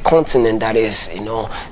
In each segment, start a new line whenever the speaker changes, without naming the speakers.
continent that is,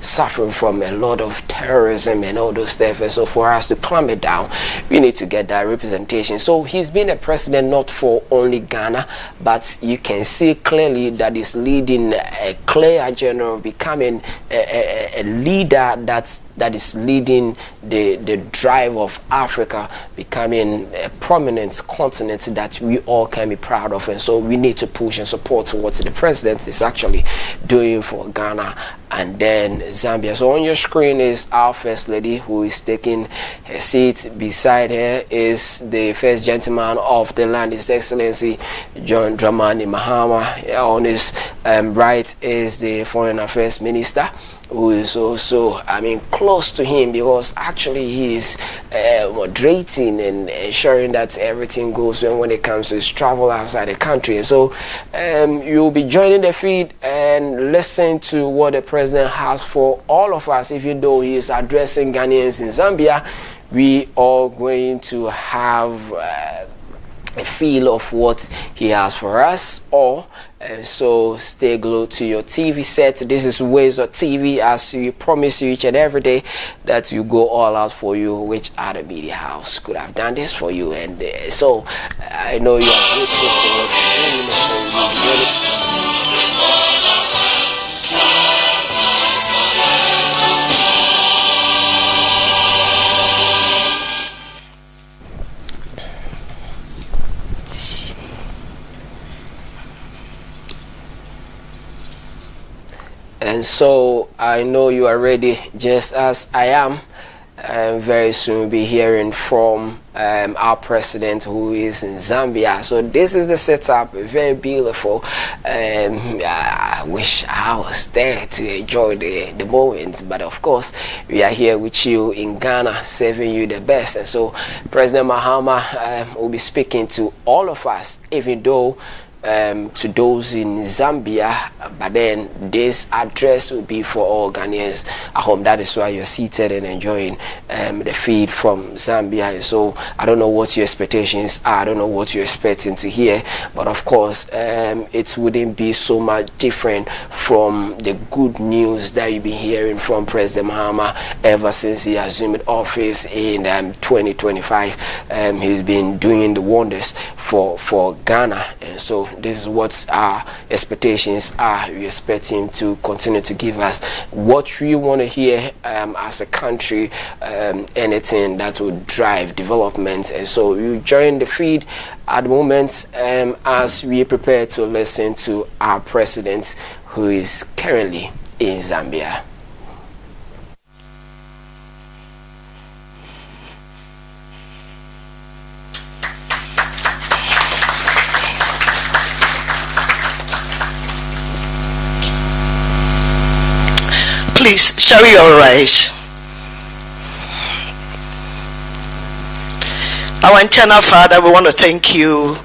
suffering from a lot of terrorism and all those stuff. And so for us to clamp it down, we need to get that representation. So he's been a president not for only Ghana, but you can see clearly that he's leading a clear agenda of becoming a leader that is leading the drive of Africa, becoming a prominent continent that we all can be proud of. And so we need to push and support what the president is actually doing for Ghana and then Zambia. So on your screen is our first lady, who is taking her seat. Beside her is the first gentleman of the land, His Excellency John Dramani Mahama. On his right is the Foreign Affairs Minister, who is also, close to him, because actually he is moderating and ensuring that everything goes well when it comes to his travel outside the country. And so you'll be joining the feed and listen to what the president has for all of us. Even though he is addressing Ghanaians in Zambia, we are going to have a feel of what he has for us all. And so stay glued to your TV set. This is Ways of TV, as we promise you each and every day that you go all out for you. Which other media house could have done this for you? And so I know you are grateful for what you're doing, and so you'll be doing it. And so I know you are ready, just as I am. Very soon we'll be hearing from our president, who is in Zambia. So this is the setup, very beautiful. I wish I was there to enjoy the moment, but of course we are here with you in Ghana, serving you the best. And so President Mahama will be speaking to all of us, even though to those in Zambia, but then this address will be for all Ghanaians at home. That is why you're seated and enjoying the feed from Zambia. So I don't know what your expectations are, I don't know what you're expecting to hear, but of course it wouldn't be so much different from the good news that you've been hearing from President Mahama ever since he assumed office in 2025. He's been doing the wonders for Ghana, and so this is what our expectations are. We expect him to continue to give us what we want to hear as a country, anything that will drive development. And so you join the feed at the moment as we prepare to listen to our president, who is currently in Zambia.
Please, shall we all rise? Our eternal Father, we want to thank you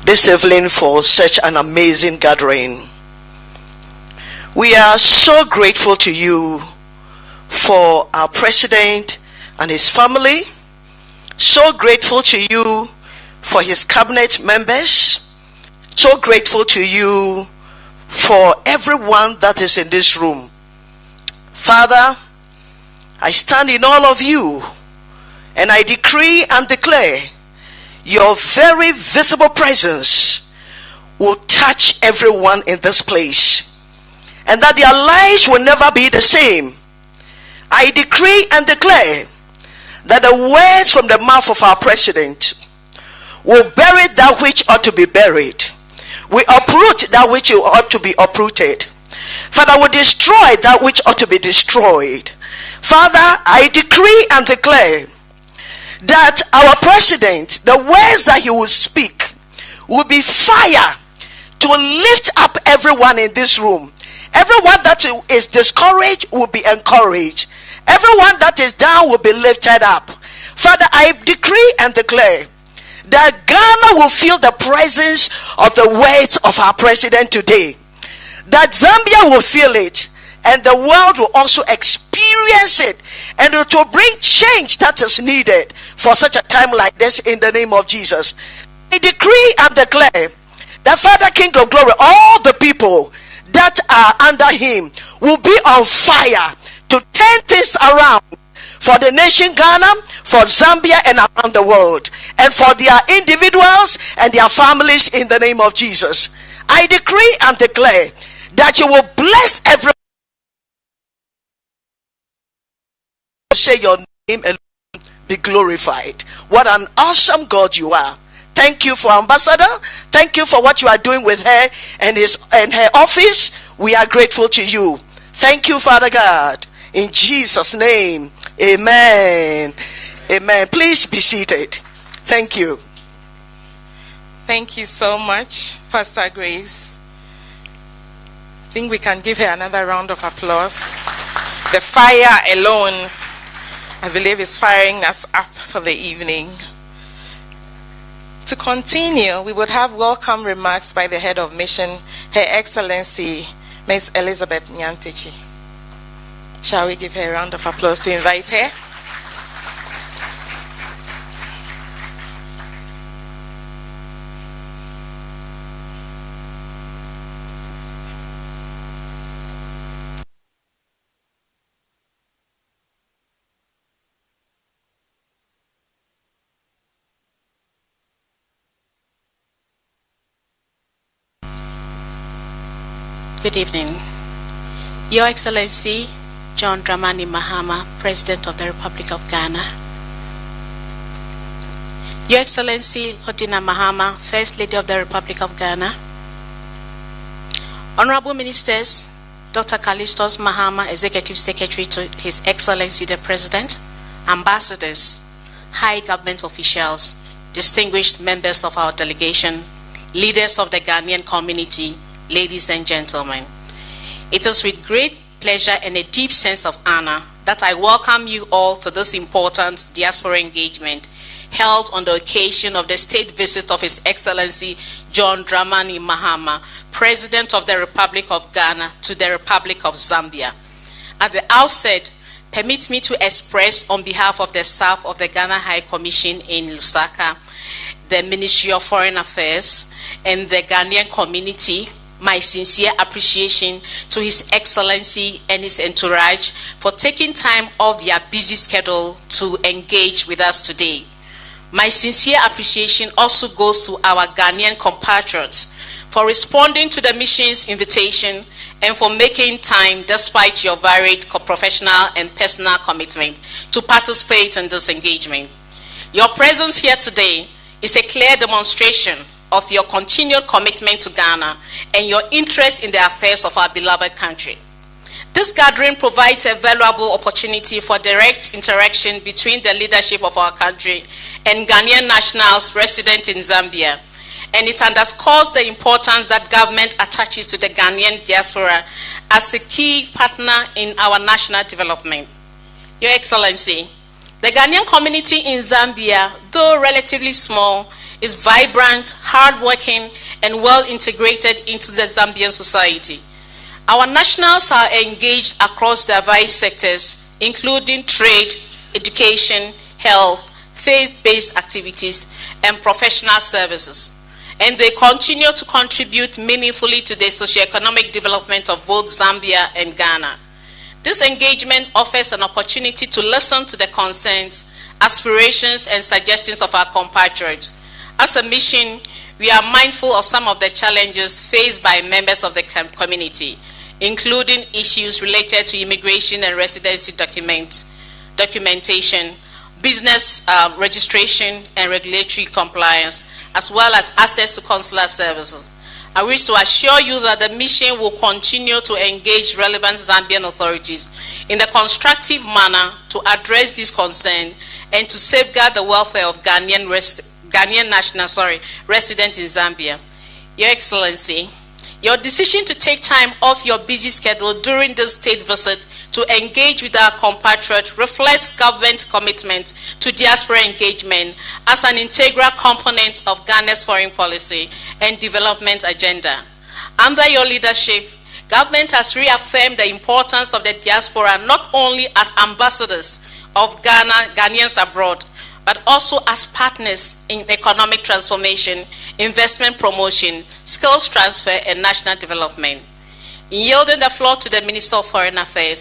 this evening for such an amazing gathering. We are so grateful to you for our president and his family. So grateful to you for his cabinet members. So grateful to you for everyone that is in this room. Father, I stand in all of you and I decree and declare your very visible presence will touch everyone in this place, and that their lives will never be the same. I decree and declare that the words from the mouth of our president will bury that which ought to be buried. We uproot that which ought to be uprooted. Father, we destroy that which ought to be destroyed. Father, I decree and declare that our president, the words that he will speak will be fire to lift up everyone in this room. Everyone that is discouraged will be encouraged. Everyone that is down will be lifted up. Father, I decree and declare that Ghana will feel the presence of the words of our president today. That Zambia will feel it, and the world will also experience it, and it will bring change that is needed for such a time like this, in the name of Jesus. I decree and declare that, Father, King of Glory, all the people that are under him will be on fire to turn things around for the nation Ghana, for Zambia, and around the world, and for their individuals and their families in the name of Jesus. I decree and declare that you will bless everyone. Say your name and be glorified. What an awesome God you are. Thank you for Ambassador. Thank you for what you are doing with her and her office. We are grateful to you. Thank you, Father God. In Jesus' name, amen. Amen. Please be seated. Thank you.
Thank you so much, Pastor Grace. I think we can give her another round of applause. The fire alone, I believe, is firing us up for the evening. To continue, we would have welcome remarks by the head of mission, Her Excellency, Ms. Elizabeth Nyantichi. Shall we give her a round of applause to invite her?
Good evening. Your Excellency, John Dramani Mahama, President of the Republic of Ghana. Your Excellency, Hodina Mahama, First Lady of the Republic of Ghana. Honorable Ministers, Dr. Callistus Mahama, Executive Secretary to His Excellency the President, Ambassadors, High Government officials, distinguished members of our delegation, leaders of the Ghanaian community, ladies and gentlemen. It is with great pleasure and a deep sense of honor that I welcome you all to this important diaspora engagement held on the occasion of the state visit of His Excellency John Dramani Mahama, President of the Republic of Ghana, to the Republic of Zambia. At the outset, permit me to express on behalf of the staff of the Ghana High Commission in Lusaka, the Ministry of Foreign Affairs, and the Ghanaian community my sincere appreciation to His Excellency and his entourage for taking time off their busy schedule to engage with us today. My sincere appreciation also goes to our Ghanaian compatriots for responding to the mission's invitation and for making time despite your varied professional and personal commitment to participate in this engagement. Your presence here today is a clear demonstration of your continued commitment to Ghana and your interest in the affairs of our beloved country. This gathering provides a valuable opportunity for direct interaction between the leadership of our country and Ghanaian nationals resident in Zambia, and it underscores the importance that government attaches to the Ghanaian diaspora as a key partner in our national development. Your Excellency, the Ghanaian community in Zambia, though relatively small, is vibrant, hardworking, and well integrated into the Zambian society. Our nationals are engaged across diverse sectors, including trade, education, health, faith-based activities, and professional services. And they continue to contribute meaningfully to the socio-economic development of both Zambia and Ghana. This engagement offers an opportunity to listen to the concerns, aspirations, and suggestions of our compatriots. As a mission, we are mindful of some of the challenges faced by members of the community, including issues related to immigration and residency documentation, business registration and regulatory compliance, as well as access to consular services. I wish to assure you that the mission will continue to engage relevant Zambian authorities in a constructive manner to address these concerns and to safeguard the welfare of Ghanaian nationals residents in Zambia. Your Excellency, your decision to take time off your busy schedule during this state visit to engage with our compatriots reflects government commitment to diaspora engagement as an integral component of Ghana's foreign policy and development agenda. Under your leadership, government has reaffirmed the importance of the diaspora not only as ambassadors of Ghanaians abroad, but also as partners in economic transformation, investment promotion, skills transfer, and national development. In yielding the floor to the Minister of Foreign Affairs,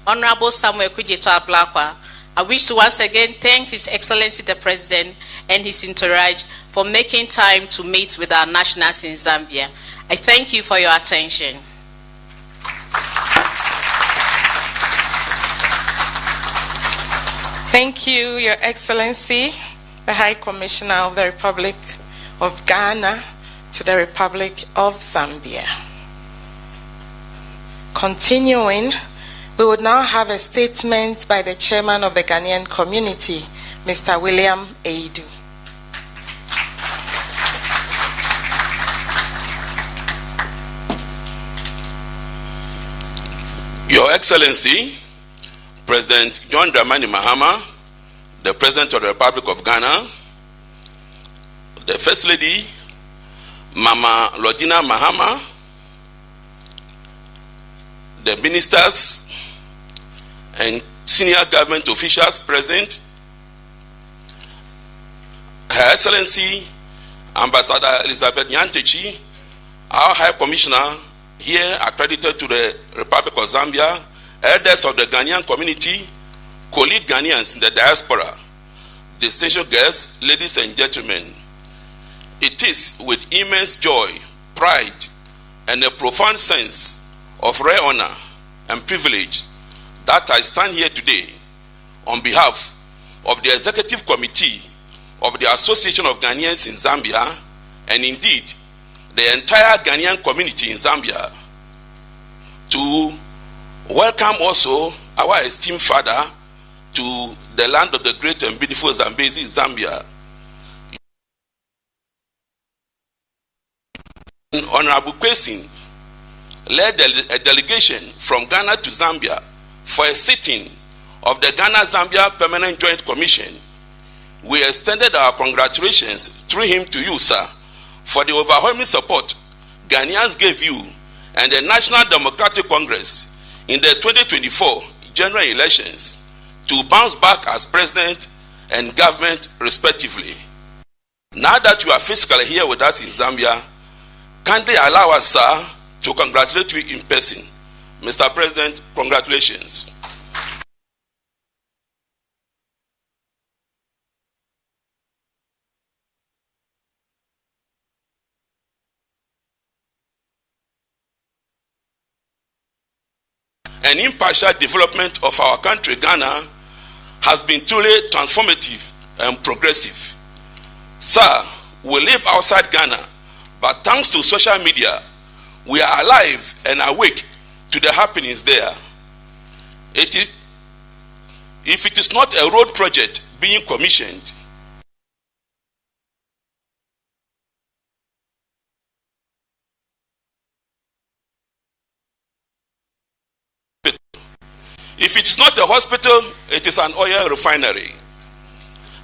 Honorable Samuel Kudjeto Ablakwa, I wish to once again thank His Excellency the President and his entourage for making time to meet with our nationals in Zambia. I thank you for your attention.
Thank you, Your Excellency, the High Commissioner of the Republic of Ghana to the Republic of Zambia. Continuing, we would now have a statement by the Chairman of the Ghanaian community, Mr. William Aidu.
Your Excellency, President John Dramani Mahama, the President of the Republic of Ghana, the First Lady, Mama Lodina Mahama, the ministers and senior government officials present, Her Excellency Ambassador Elizabeth Nyantechi, our High Commissioner here accredited to the Republic of Zambia, elders of the Ghanaian community, colleague Ghanaians in the diaspora, distinguished guests, ladies and gentlemen. It is with immense joy, pride, and a profound sense of rare honor and privilege that I stand here today on behalf of the Executive Committee of the Association of Ghanaians in Zambia, and indeed the entire Ghanaian community in Zambia, to welcome also our esteemed father to the land of the great and beautiful Zambezi, Zambia. Honorable Kwesi led a delegation from Ghana to Zambia for a sitting of the Ghana-Zambia Permanent Joint Commission. We extended our congratulations through him to you, sir, for the overwhelming support Ghanaians gave you and the National Democratic Congress in the 2024 general elections to bounce back as president and government respectively. Now that you are physically here with us in Zambia, kindly allow us, sir, to congratulate you in person. Mr. President, congratulations. An impartial development of our country, Ghana, has been truly transformative and progressive. Sir, we live outside Ghana, but thanks to social media, we are alive and awake to the happenings there. If it is not a road project being commissioned, if it is not a hospital, it is an oil refinery.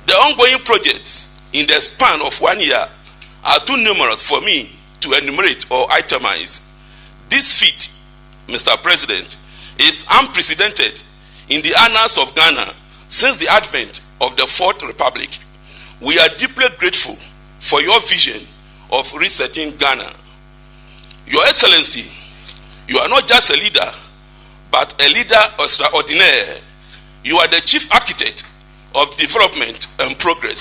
The ongoing projects in the span of 1 year are too numerous for me to enumerate or itemize. This feat, Mr. President, is unprecedented in the annals of Ghana since the advent of the Fourth Republic. We are deeply grateful for your vision of resetting Ghana. Your Excellency, you are not just a leader, but a leader extraordinaire. You are the chief architect of development and progress.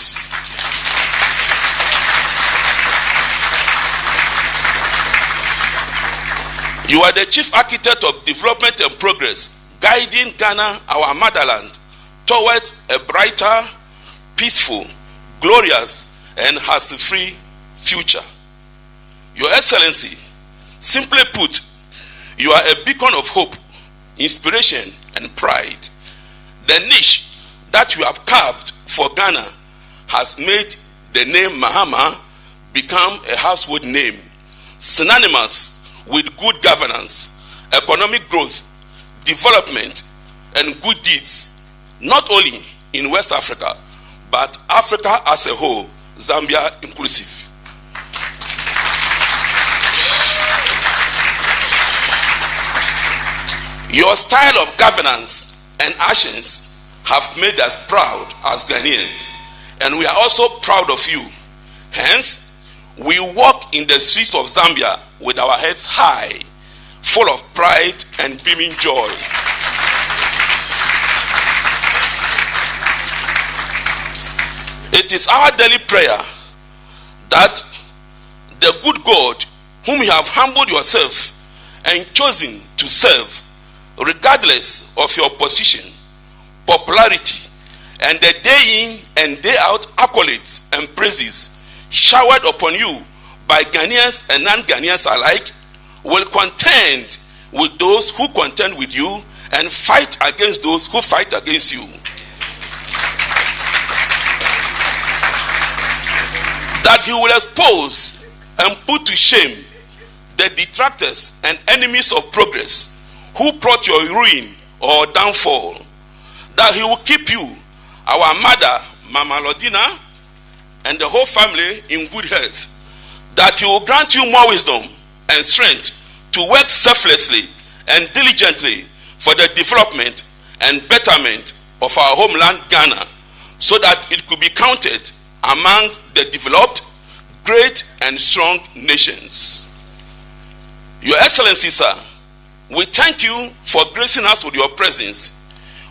You are the chief architect of development and progress, guiding Ghana, our motherland, towards a brighter, peaceful, glorious, and hassle-free future. Your Excellency, simply put, you are a beacon of hope, inspiration, and pride. The niche that you have carved for Ghana has made the name Mahama become a household name, synonymous with good governance, economic growth, development, and good deeds, not only in West Africa, but Africa as a whole, Zambia inclusive. Your style of governance and actions have made us proud as Ghanaians, and we are also proud of you. Hence, we walk in the streets of Zambia with our heads high, full of pride and beaming joy. It is our daily prayer that the good God, whom you have humbled yourself and chosen to serve, regardless of your position, popularity, and the day in and day out accolades and praises showered upon you by Ghanaians and non-Ghanaians alike, will contend with those who contend with you and fight against those who fight against you. That he will expose and put to shame the detractors and enemies of progress who brought your ruin or downfall. That he will keep you, our mother, Mama Lodina, and the whole family in good health. That he will grant you more wisdom and strength to work selflessly and diligently for the development and betterment of our homeland Ghana, so that it could be counted among the developed, great and strong nations. Your Excellency, sir, we thank you for gracing us with your presence.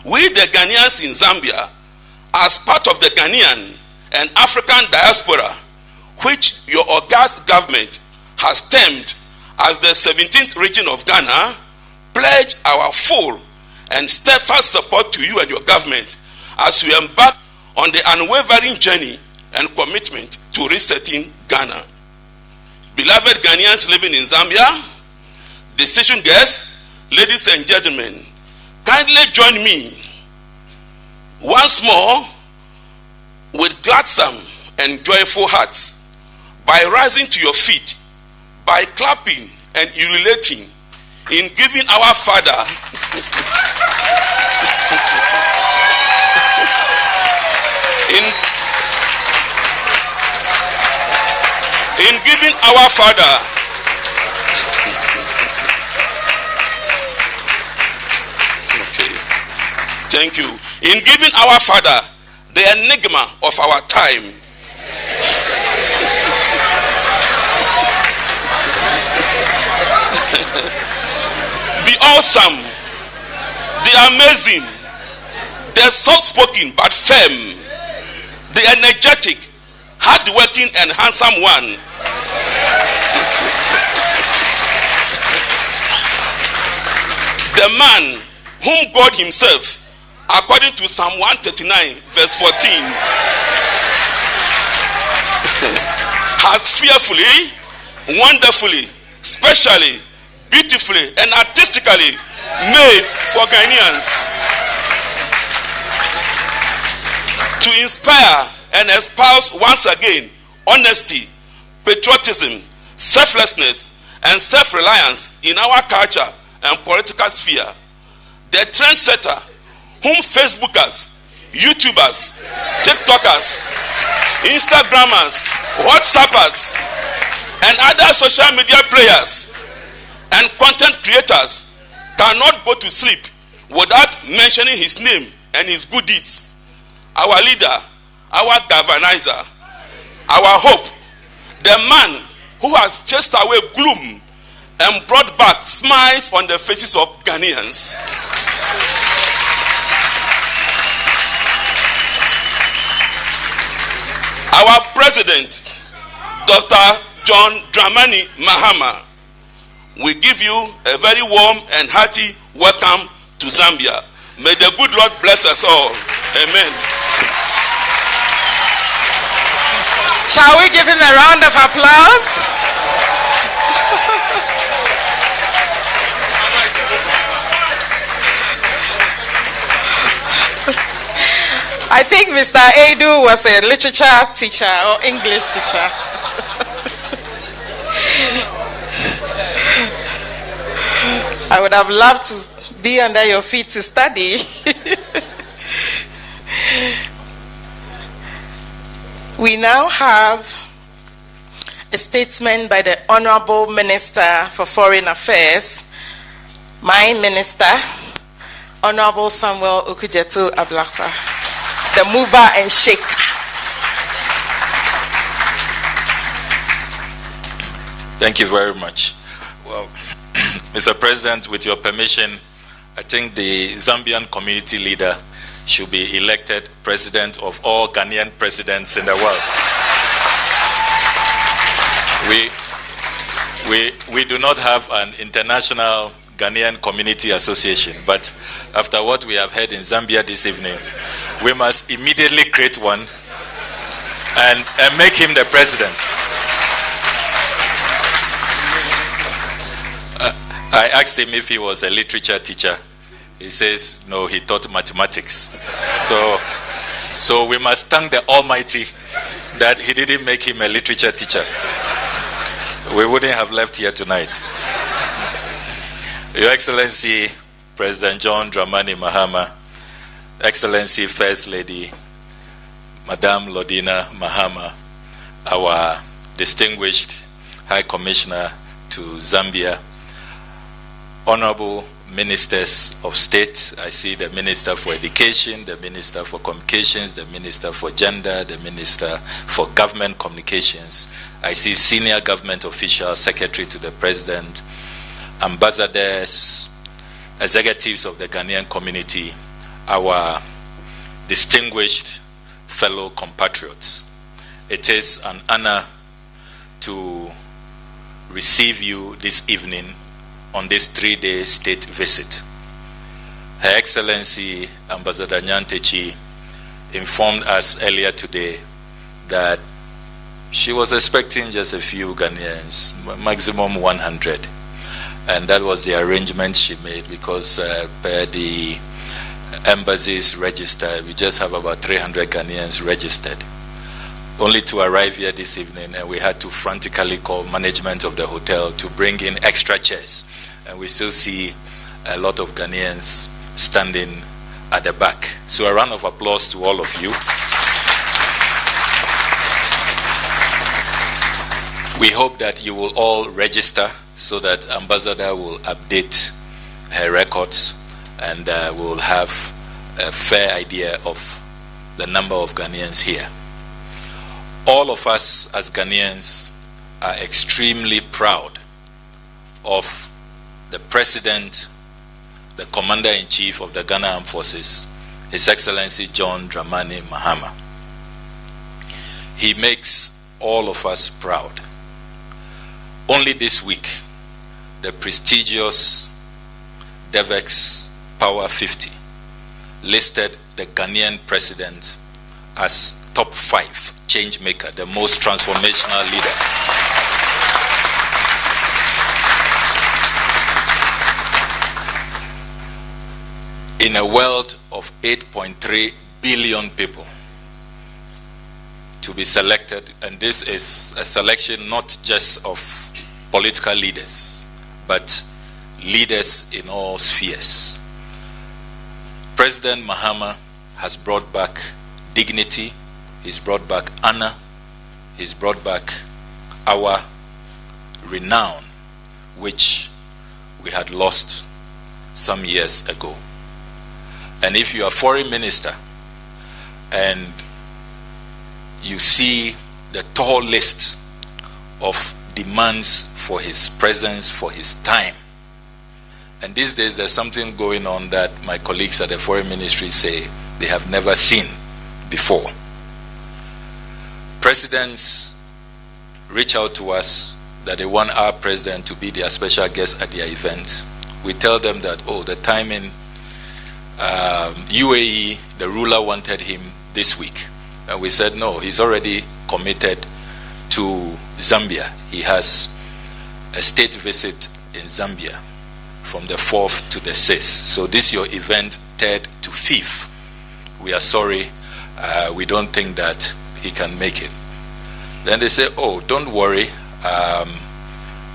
We, the Ghanaians in Zambia, as part of the Ghanaian and African diaspora, which your august government has termed as the 17th region of Ghana, pledge our full and steadfast support to you and your government as we embark on the unwavering journey and commitment to resetting Ghana. Beloved Ghanaians living in Zambia, distinguished guests, ladies and gentlemen, kindly join me once more with gladsome and joyful hearts by rising to your feet, by clapping and ululating in giving our Father in giving our Father thank you. In giving our Father the enigma of our time. The awesome, the amazing, the soft-spoken but firm, the energetic, hard-working and handsome one. The man whom God himself, according to Psalm 139 verse 14, has fearfully, wonderfully, specially, beautifully and artistically made for Ghanaians to inspire and espouse once again honesty, patriotism, selflessness and self-reliance in our culture and political sphere. The trendsetter whom Facebookers, YouTubers, TikTokers, Instagrammers, WhatsAppers and other social media players and content creators cannot go to sleep without mentioning his name and his good deeds. Our leader, our galvanizer, our hope, the man who has chased away gloom and brought back smiles on the faces of Ghanaians. Our President, Dr. John Dramani Mahama, we give you a very warm and hearty welcome to Zambia. May the good Lord bless us all. Amen.
Shall we give him a round of applause? I think Mr. Edu was a literature teacher or English teacher. I would have loved to be under your feet to study. We now have a statement by the Honorable Minister for Foreign Affairs, my Minister, Honorable Samuel Okujetu Ablakwa, the mover and shaker.
Thank you very much. Well, Mr. President, with your permission, I think the Zambian community leader should be elected president of all Ghanaian presidents in the world. We do not have an international Ghanaian Community Association, but after what we have heard in Zambia this evening, we must immediately create one and make him the president. I asked him if he was a literature teacher. He says, no, he taught mathematics. So we must thank the Almighty that he didn't make him a literature teacher. We wouldn't have left here tonight. Your Excellency, President John Dramani Mahama, Excellency First Lady, Madame Lodina Mahama, our distinguished High Commissioner to Zambia, Honorable Ministers of State. I see the Minister for Education, the Minister for Communications, the Minister for Gender, the Minister for Government Communications. I see senior government officials, Secretary to the President, ambassadors, executives of the Ghanaian community, our distinguished fellow compatriots. It is an honor to receive you this evening on this 3-day state visit. Her Excellency Ambassador Nyantechi informed us earlier today that she was expecting just a few Ghanaians, maximum 100. And that was the arrangement she made because per the embassy's register, we just have about 300 Ghanaians registered. Only to arrive here this evening, and we had to frantically call management of the hotel to bring in extra chairs. And we still see a lot of Ghanaians standing at the back. So a round of applause to all of you. We hope that you will all register so that Ambassador will update her records and will have a fair idea of the number of Ghanaians here. All of us as Ghanaians are extremely proud of the President, the Commander-in-Chief of the Ghana Armed Forces, His Excellency John Dramani Mahama. He makes all of us proud. Only this week, the prestigious DEVEX Power 50 listed the Ghanaian President as top 5 change maker, the most transformational leader. In a world of 8.3 billion people to be selected, and this is a selection not just of political leaders, but leaders in all spheres. President Mahama has brought back dignity, he's brought back honor, he's brought back our renown, which we had lost some years ago. And if you are foreign minister and you see the tall list of demands for his presence, for his time, and these days there's something going on that my colleagues at the foreign ministry say they have never seen before. Presidents reach out to us that they want our president to be their special guest at their events. We tell them that, oh, the time in UAE, the ruler wanted him this week. And we said, no, he's already committed to Zambia. He has a state visit in Zambia from the 4th to the 6th. So this is your event, 3rd to 5th. We are sorry, we don't think that he can make it. Then they say, oh, don't worry,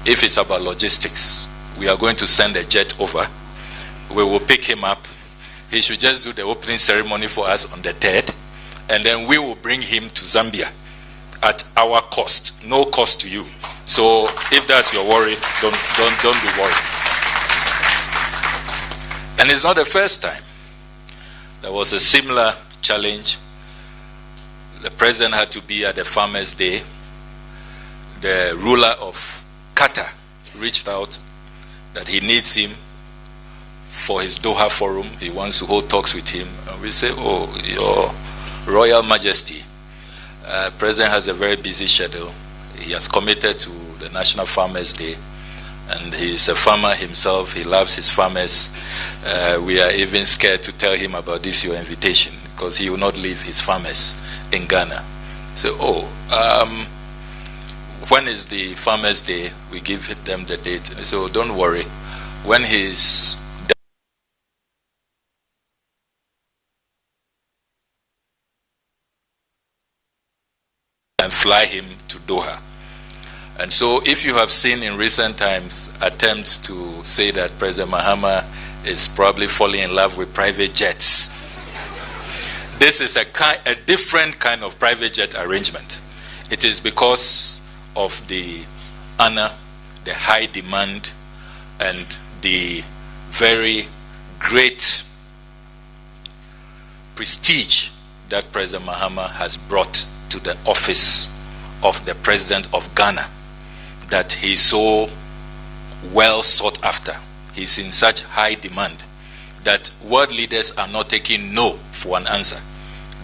if it's about logistics, we are going to send a jet over. We will pick him up. He should just do the opening ceremony for us on the 3rd, and then we will bring him to Zambia at our cost, no cost to you. So if that's your worry, don't be worried. And it's not the first time. There was a similar challenge. The president had to be at the Farmers' Day. The ruler of Qatar reached out that he needs him for his Doha forum. He wants to hold talks with him. And we say, oh, Your Royal Majesty, President has a very busy schedule. He has committed to the National Farmers Day, and he's a farmer himself. He loves his farmers. We are even scared to tell him about this your invitation, because he will not leave his farmers in Ghana. So, when is the Farmers Day? We give them the date. So don't worry. When he's and fly him to Doha. And so if you have seen in recent times attempts to say that President Mahama is probably falling in love with private jets, this is a different kind of private jet arrangement. It is because of the honor, the high demand, and the very great prestige that President Mahama has brought to the office of the President of Ghana, that he's so well sought after. He's in such high demand that world leaders are not taking no for an answer.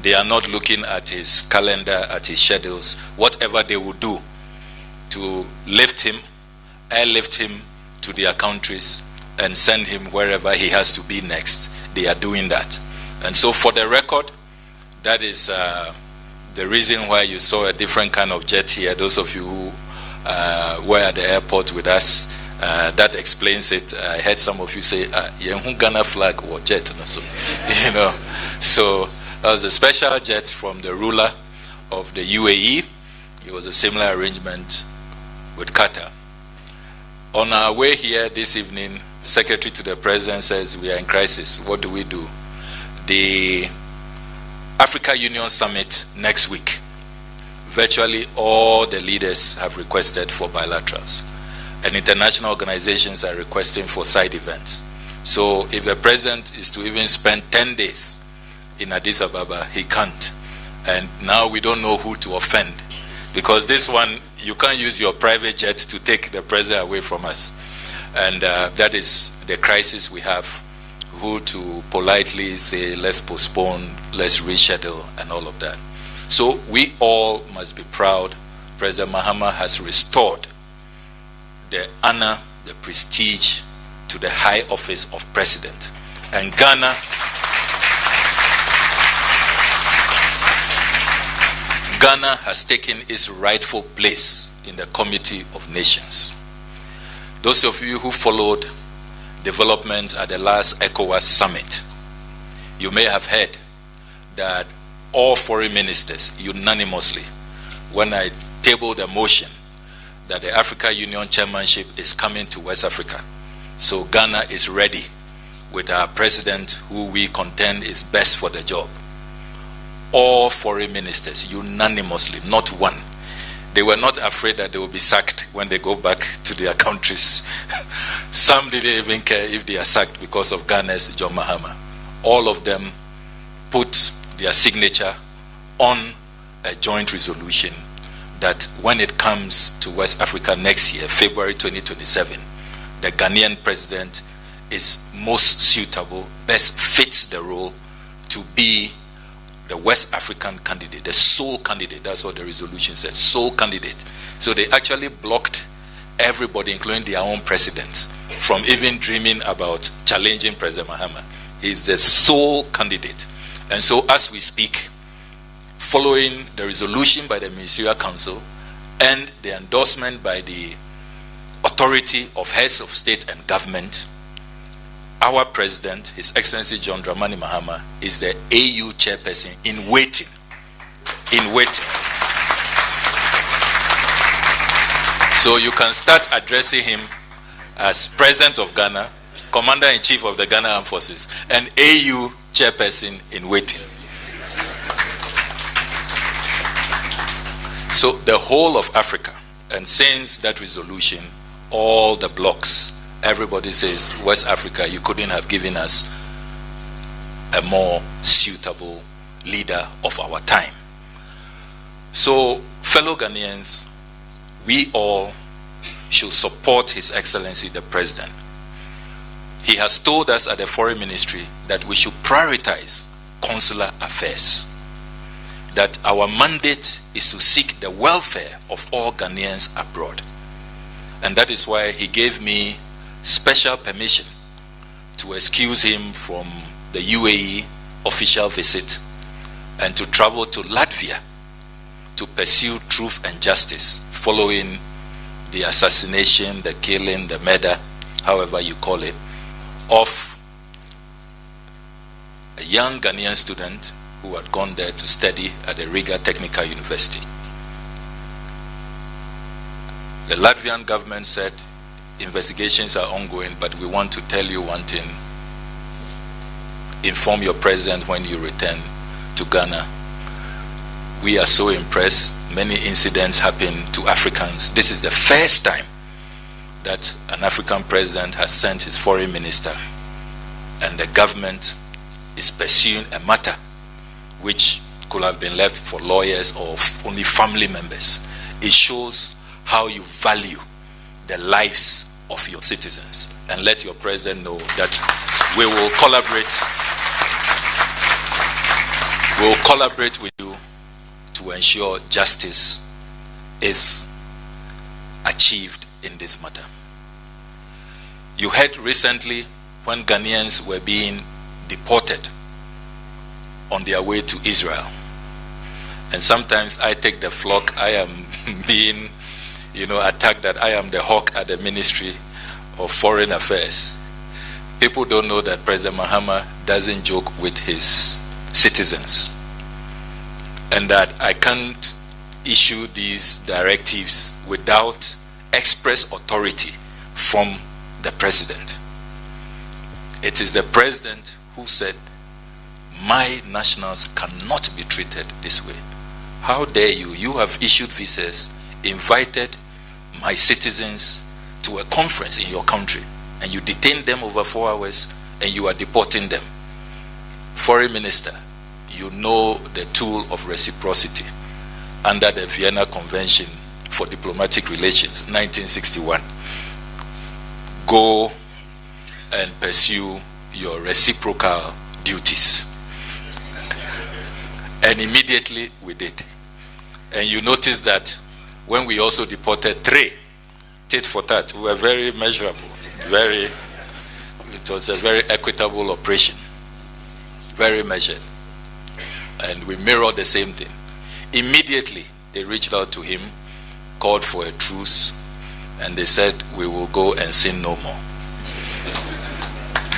They are not looking at his calendar, at his schedules, whatever they will do to lift him, airlift him to their countries and send him wherever he has to be next. They are doing that. And so for the record, that is the reason why you saw a different kind of jet here. Those of you who were at the airport with us, that explains it. I heard some of you say, Ghana flag or jet. You know, so that was a special jet from the ruler of the UAE. It was a similar arrangement with Qatar. On our way here this evening, Secretary to the President says we are in crisis. What do we do? The Africa Union Summit next week, virtually all the leaders have requested for bilaterals, and international organizations are requesting for side events. So if the President is to even spend 10 days in Addis Ababa, he can't. And now we don't know who to offend, because this one, you can't use your private jet to take the President away from us. And that is the crisis we have. Who to politely say, let's postpone, let's reschedule, and all of that. So we all must be proud. President Mahama has restored the honor, the prestige to the high office of president. And Ghana has taken its rightful place in the Committee of Nations. Those of you who followed developments at the last ECOWAS summit, you may have heard that all foreign ministers unanimously, when I tabled a motion that the Africa Union chairmanship is coming to West Africa, so Ghana is ready with our president who we contend is best for the job. All foreign ministers unanimously, not one. They were not afraid that they will be sacked when they go back to their countries. Some didn't even care if they are sacked because of Ghana's John Mahama. All of them put their signature on a joint resolution that when it comes to West Africa next year, February 2027, the Ghanaian president is most suitable, best fits the role to be the West African candidate, the sole candidate. That's what the resolution says, sole candidate. So they actually blocked everybody, including their own presidents, from even dreaming about challenging President Mahama. He's the sole candidate. And so as we speak, following the resolution by the Ministerial Council and the endorsement by the authority of heads of state and government, our president, His Excellency John Dramani Mahama, is the AU chairperson in waiting. So you can start addressing him as President of Ghana, Commander-in-Chief of the Ghana Armed Forces, and AU chairperson in waiting. So the whole of Africa, and since that resolution, all the blocs, everybody says, West Africa, you couldn't have given us a more suitable leader of our time. So, fellow Ghanaians, we all should support His Excellency the President he has told us at the Foreign Ministry that we should prioritize consular affairs, that our mandate is to seek the welfare of all Ghanaians abroad. And that is why he gave me special permission to excuse him from the UAE official visit and to travel to Latvia to pursue truth and justice following the assassination, the killing, the murder, however you call it, of a young Ghanaian student who had gone there to study at the Riga Technical University. The Latvian government said investigations are ongoing, but we want to tell you one thing: inform your president when you return to Ghana. We are so impressed. Many incidents happen to Africans. This is the first time that an African president has sent his foreign minister, and the government is pursuing a matter which could have been left for lawyers or only family members. It shows how you value the lives of your citizens. And let your president know that we will collaborate with you to ensure justice is achieved in this matter. You heard recently when Ghanaians were being deported on their way to Israel. And sometimes I take the flock. I am being attacked that I am the hawk at the Ministry of Foreign Affairs. People don't know that President Mahama doesn't joke with his citizens, and that I can't issue these directives without express authority from the president. It is the president who said, my nationals cannot be treated this way. How dare you? You have issued visas, invited my citizens to a conference in your country, and you detain them over 4 hours and you are deporting them. Foreign Minister, you know the tool of reciprocity under the Vienna Convention for Diplomatic Relations, 1961. Go and pursue your reciprocal duties. And immediately we did. And you notice that when we also deported 3, tit for tat, we were very measurable. It was a very equitable operation. Very measured. And we mirrored the same thing. Immediately they reached out to him, called for a truce, and they said, we will go and sin no more.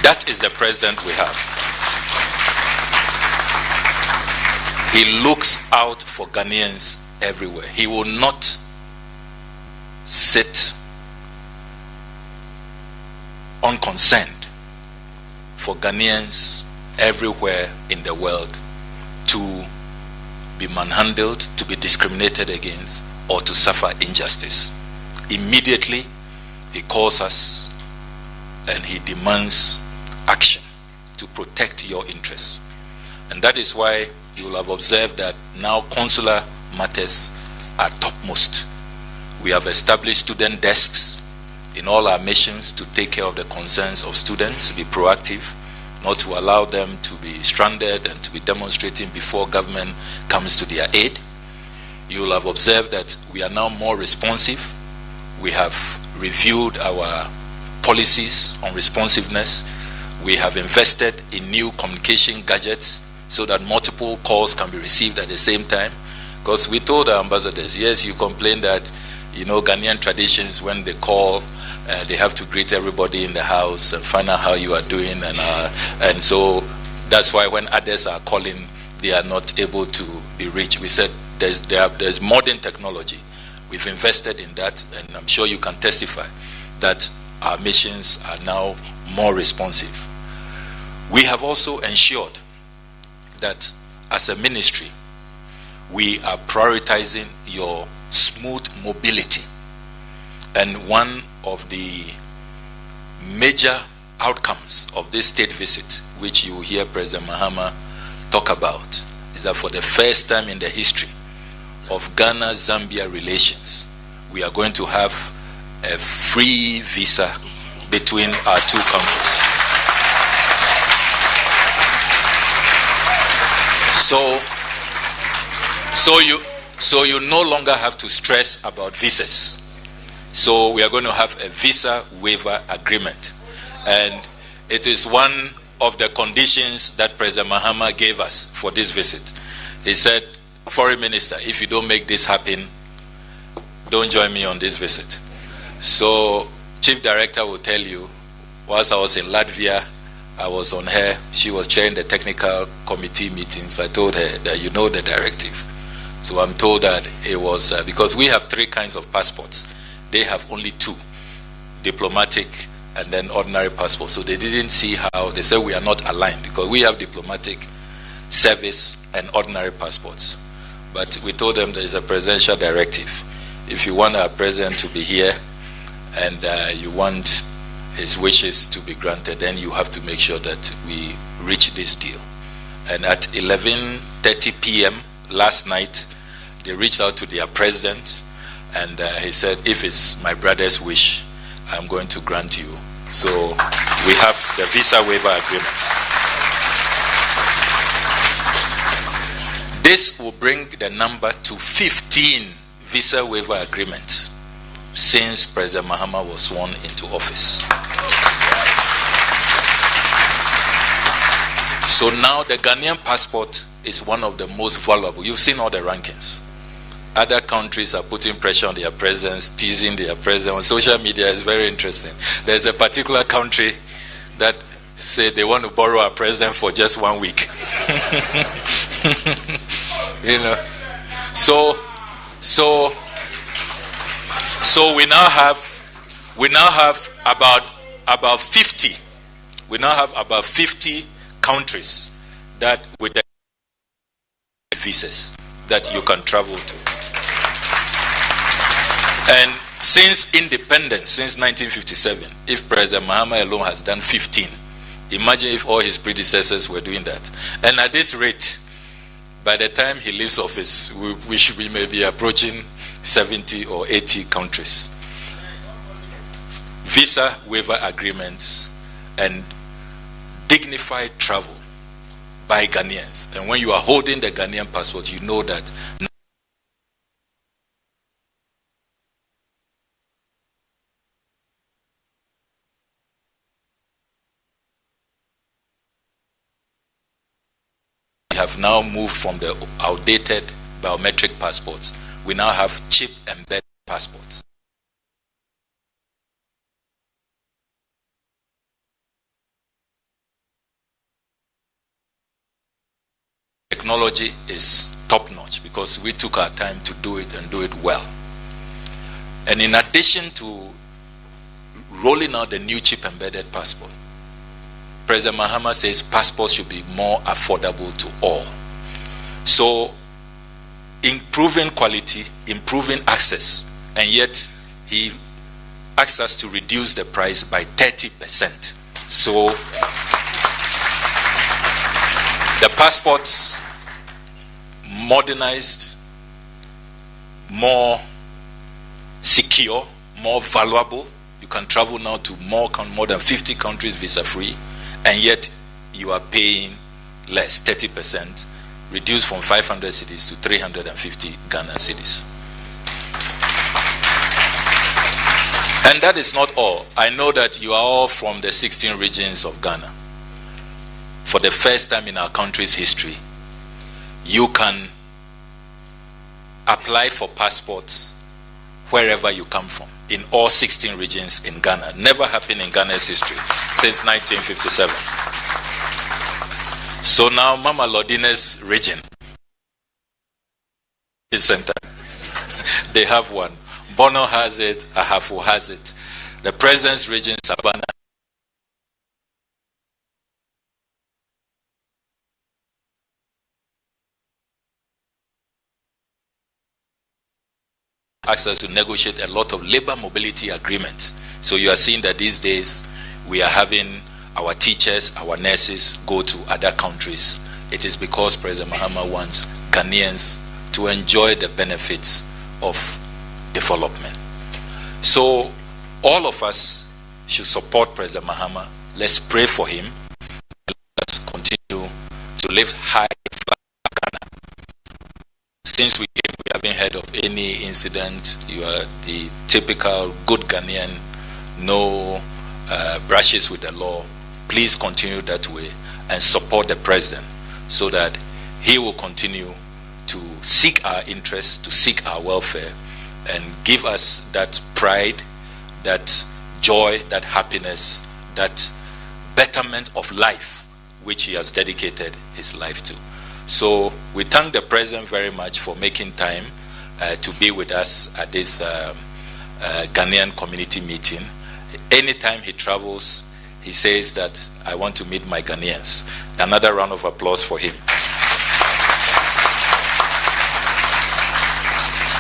That is the president we have. He looks out for Ghanaians everywhere. He will not sit unconcerned for Ghanaians everywhere in the world to be manhandled, to be discriminated against, or to suffer injustice. Immediately he calls us and he demands action to protect your interests. And that is why you will have observed that now consular matters are topmost. We have established student desks in all our missions to take care of the concerns of students, to be proactive, not to allow them to be stranded and to be demonstrating before government comes to their aid. You will have observed that we are now more responsive. We have reviewed our policies on responsiveness. We have invested in new communication gadgets so that multiple calls can be received at the same time. Because we told our ambassadors, yes, you complain that Ghanaian traditions, when they call, they have to greet everybody in the house and find out how you are doing, and so that's why when others are calling, they are not able to be reached. We said there's modern technology. We've invested in that, and I'm sure you can testify that our missions are now more responsive. We have also ensured that as a ministry, we are prioritizing your smooth mobility. And one of the major outcomes of this state visit, which you will hear President Mahama talk about, is that for the first time in the history of Ghana-Zambia relations, we are going to have a free visa between our two countries. So you no longer have to stress about visas. So we are going to have a visa waiver agreement, and it is one of the conditions that President Mahama gave us for this visit. He said, Foreign Minister, if you don't make this happen, don't join me on this visit. So Chief Director will tell you, whilst I was in Latvia, I was on her, she was chairing the technical committee meetings. I told her that you know the directive. So I'm told that it was, because we have 3 kinds of passports. They have only 2, diplomatic and then ordinary passports. So they didn't see how, they said we are not aligned because we have diplomatic, service and ordinary passports. But we told them there is a presidential directive. If you want our president to be here and you want his wishes to be granted, then you have to make sure that we reach this deal. And at 11:30 p.m. last night, they reached out to their president, and he said, if it's my brother's wish, I'm going to grant you. So we have the visa waiver agreement. This will bring the number to 15 visa waiver agreements since President Mahama was sworn into office. So now the Ghanaian passport is one of the most valuable. You've seen all the rankings. Other countries are putting pressure on their presidents, teasing their president. On social media, it's very interesting. There's a particular country that say they want to borrow our president for just 1 week. You know. So we now have about 50. We now have about 50 countries that with the visas that you can travel to. And since independence, since 1957, if President Mahama alone has done 15, imagine if all his predecessors were doing that. And at this rate, by the time he leaves office, we should be maybe approaching 70 or 80 countries. Visa waiver agreements and dignified travel by Ghanaians. And when you are holding the Ghanaian passport, you know that we have now moved from the outdated biometric passports. We now have chip embedded passports. Technology is top-notch because we took our time to do it and do it well. And in addition to rolling out the new chip-embedded passport, President Mahama says passports should be more affordable to all. So, improving quality, improving access, and yet he asked us to reduce the price by 30%. So, the passports modernized, more secure, more valuable. You can travel now to more than 50 countries visa-free, and yet you are paying less, 30%, reduced from 500 cities to 350 Ghana cities. And that is not all. I know that you are all from the 16 regions of Ghana. For the first time in our country's history, you can apply for passports wherever you come from, in all 16 regions in Ghana. Never happened in Ghana's history since 1957. So now Mama Lodina's region center, they have one. Bono has it, Ahafo has it. The President's region, Savannah, asked us to negotiate a lot of labor mobility agreements. So you are seeing that these days we are having our teachers, our nurses go to other countries. It is because President Mahama wants Ghanaians to enjoy the benefits of development. So all of us should support President Mahama. Let's pray for him. Let's continue to lift high since we came, we haven't heard of any incident. You are the typical good Ghanaian, no brushes with the law. Please continue that way and support the president so that he will continue to seek our interests, to seek our welfare, and give us that pride, that joy, that happiness, that betterment of life which he has dedicated his life to. So we thank the president very much for making time to be with us at this Ghanaian community meeting. Anytime he travels, he says that I want to meet my Ghanaians. Another round of applause for him.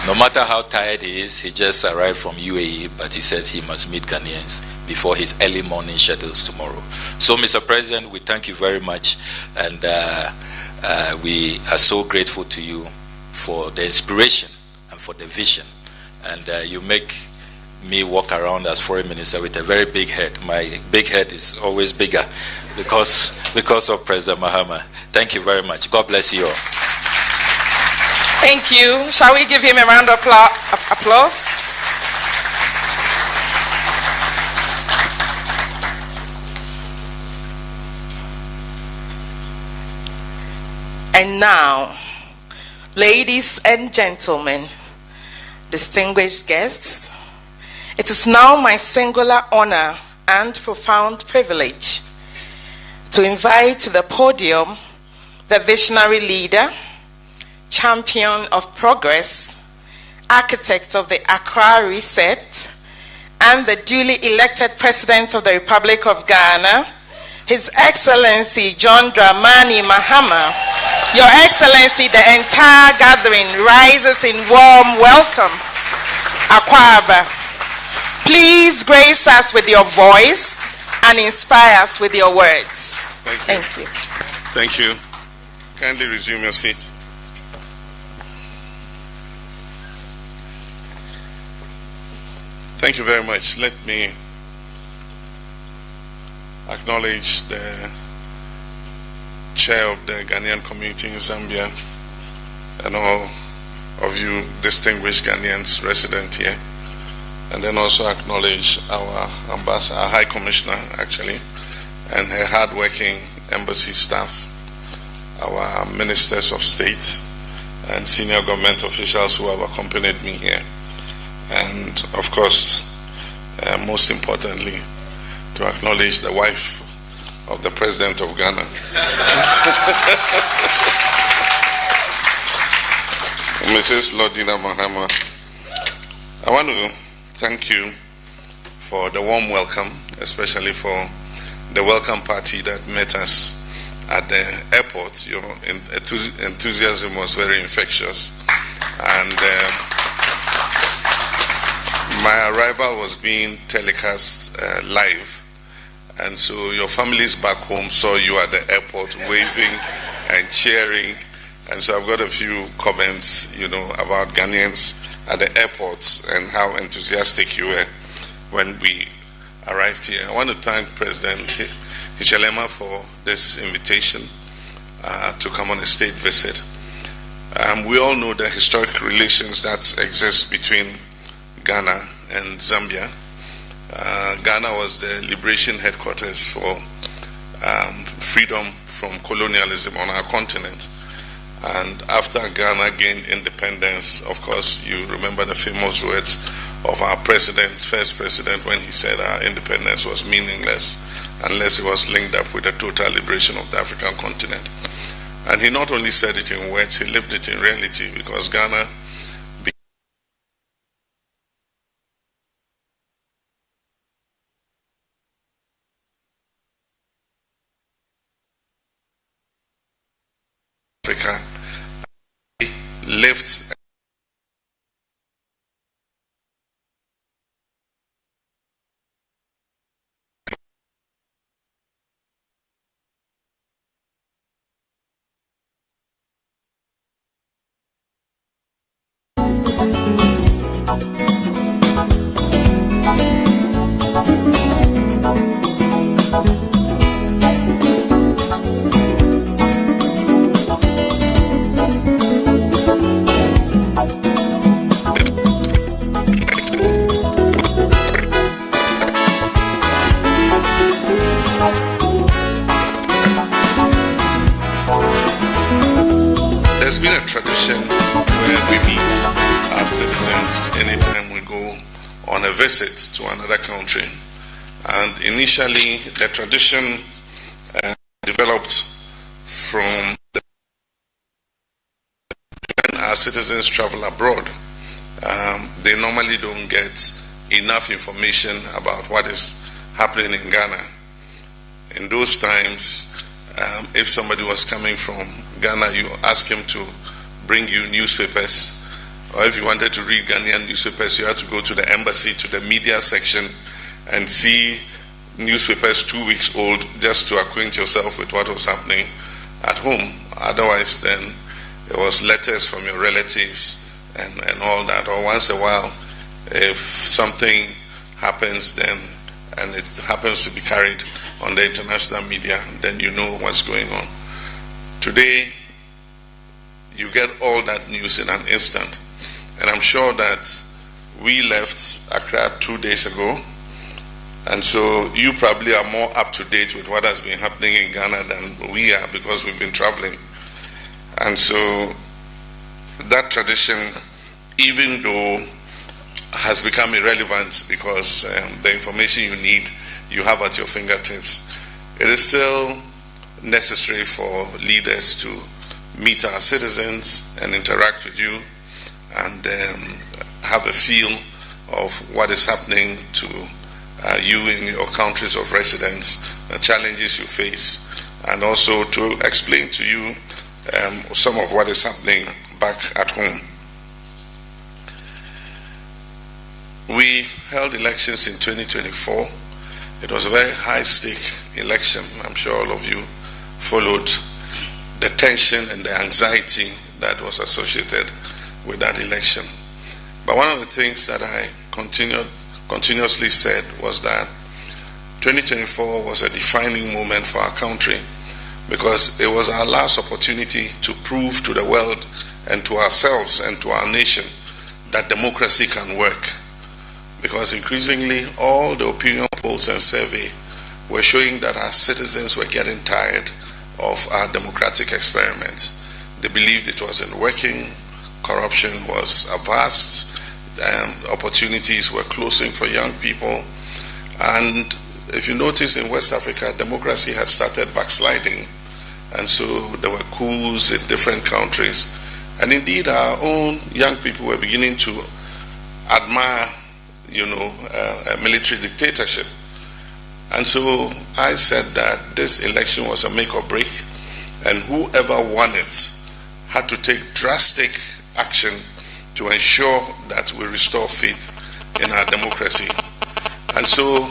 No matter how tired he is, he just arrived from UAE, but he said he must meet Ghanaians before his early morning schedules tomorrow. So, Mr. President, we thank you very much, and we are so grateful to you for the inspiration and for the vision. And you make me walk around as foreign minister with a very big head. My big head is always bigger because of President Mahama. Thank you very much. God bless you all.
Thank you. Shall we give him a round of applause? And now, ladies and gentlemen, distinguished guests, it is now my singular honor and profound privilege to invite to the podium the visionary leader, champion of progress, architect of the Accra Reset, and the duly elected President of the Republic of Ghana, His Excellency John Dramani Mahama. Your Excellency, the entire gathering rises in warm welcome. Akwaba, please grace us with your voice and inspire us with your words.
Thank you. Thank you. Kindly resume your seat. Thank you very much. Let me acknowledge the chair of the Ghanaian community in Zambia and all of you distinguished Ghanaians resident here, and then also acknowledge our ambassador, our high commissioner actually, and her hard-working embassy staff, our ministers of state and senior government officials who have accompanied me here, and of course most importantly to acknowledge the wife of the President of Ghana. Mrs. Lodina Mahama. I want to thank you for the warm welcome, especially for the welcome party that met us at the airport. Your enthusiasm was very infectious, and my arrival was being telecast live. And so your families back home saw you at the airport waving and cheering. And so I've got a few comments, about Ghanaians at the airports and how enthusiastic you were when we arrived here. I want to thank President Hichelema for this invitation to come on a state visit. We all know the historic relations that exist between Ghana and Zambia. Ghana was the liberation headquarters for freedom from colonialism on our continent. And after Ghana gained independence, of course, you remember the famous words of our first president, when he said our independence was meaningless unless it was linked up with the total liberation of the African continent. And he not only said it in words, he lived it in reality, because Ghana Africa lived tradition where we meet our citizens anytime we go on a visit to another country. And initially, the tradition developed from when our citizens travel abroad. They normally don't get enough information about what is happening in Ghana. In those times, if somebody was coming from Ghana, you ask him to bring you newspapers, or if you wanted to read Ghanaian newspapers, you had to go to the embassy, to the media section, and see newspapers 2 weeks old just to acquaint yourself with what was happening at home. Otherwise, then it was letters from your relatives and all that. Or once a while, if something happens, then and it happens to be carried on the international media, then you know what's going on. Today, you get all that news in an instant. And I'm sure that we left Accra 2 days ago, and so you probably are more up to date with what has been happening in Ghana than we are, because we've been traveling. And so that tradition, even though has become irrelevant because the information you need, you have at your fingertips, it is still necessary for leaders to meet our citizens and interact with you and have a feel of what is happening to you in your countries of residence, the challenges you face, and also to explain to you some of what is happening back at home. We held elections in 2024. It was a very high-stake election. I'm sure all of you followed the tension and the anxiety that was associated with that election. But one of the things that I continuously said was that 2024 was a defining moment for our country, because it was our last opportunity to prove to the world and to ourselves and to our nation that democracy can work. Because increasingly all the opinion polls and survey were showing that our citizens were getting tired of our democratic experiments. They believed it wasn't working, corruption was vast, and opportunities were closing for young people. And if you notice, in West Africa, democracy had started backsliding, and so there were coups in different countries. And indeed, our own young people were beginning to admire a military dictatorship. And so I said that this election was a make or break, and whoever won it had to take drastic action to ensure that we restore faith in our democracy. And so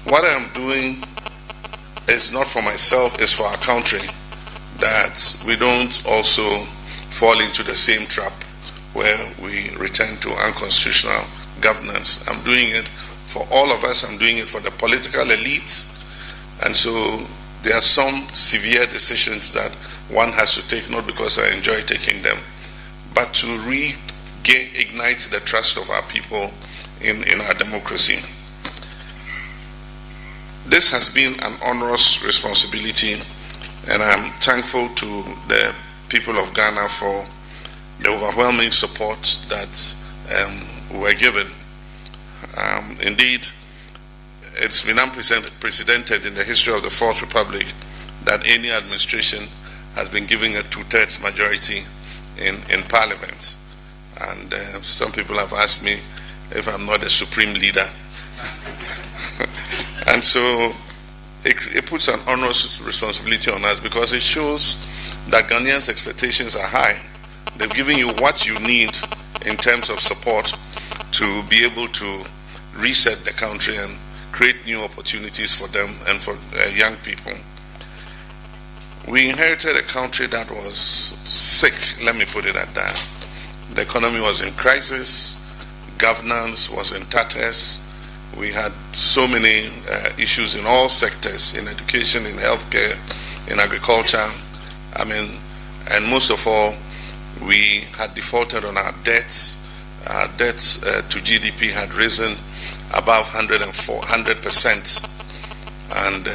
what I'm doing is not for myself, it's for our country, that we don't also fall into the same trap where we return to unconstitutional governance. I'm doing it for all of us. I'm doing it for the political elites. And so there are some severe decisions that one has to take, not because I enjoy taking them, but to reignite the trust of our people in our democracy. This has been an onerous responsibility, and I'm thankful to the people of Ghana for the overwhelming support that were given. Indeed, it's been unprecedented in the history of the Fourth Republic that any administration has been given a 2/3 majority in Parliament. And some people have asked me if I'm not a supreme leader. And so it puts an onerous responsibility on us, because it shows that Ghanaians' expectations are high. They've given you what you need in terms of support to be able to reset the country and create new opportunities for them and for young people. We inherited a country that was sick, let me put it at that. The economy was in crisis, governance was in tatters. We had so many issues in all sectors, in education, in healthcare, in agriculture. And most of all, we had defaulted on our debts. Our debts to GDP had risen above 100%. And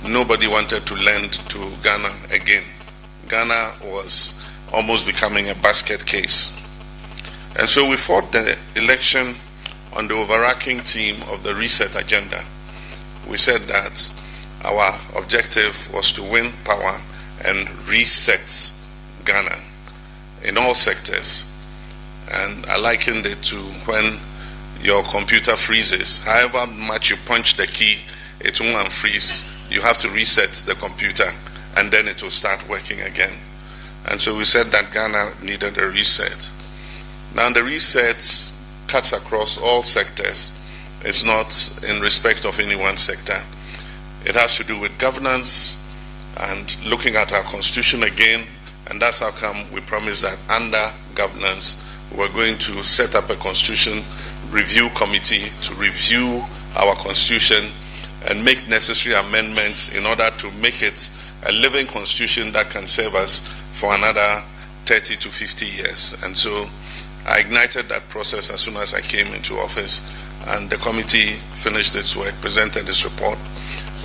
nobody wanted to lend to Ghana again. Ghana was almost becoming a basket case. And so we fought the election on the overarching theme of the reset agenda. We said that our objective was to win power and reset Ghana in all sectors. And I likened it to when your computer freezes. However much you punch the key, it won't unfreeze. You have to reset the computer and then it will start working again. And so we said that Ghana needed a reset. Now the reset cuts across all sectors. It's not in respect of any one sector. It has to do with governance and looking at our constitution again, and that's how come we promised that under governance we're going to set up a constitution review committee to review our constitution and make necessary amendments in order to make it a living constitution that can serve us for another 30 to 50 years. And so I ignited that process as soon as I came into office, and the committee finished its work, presented its report.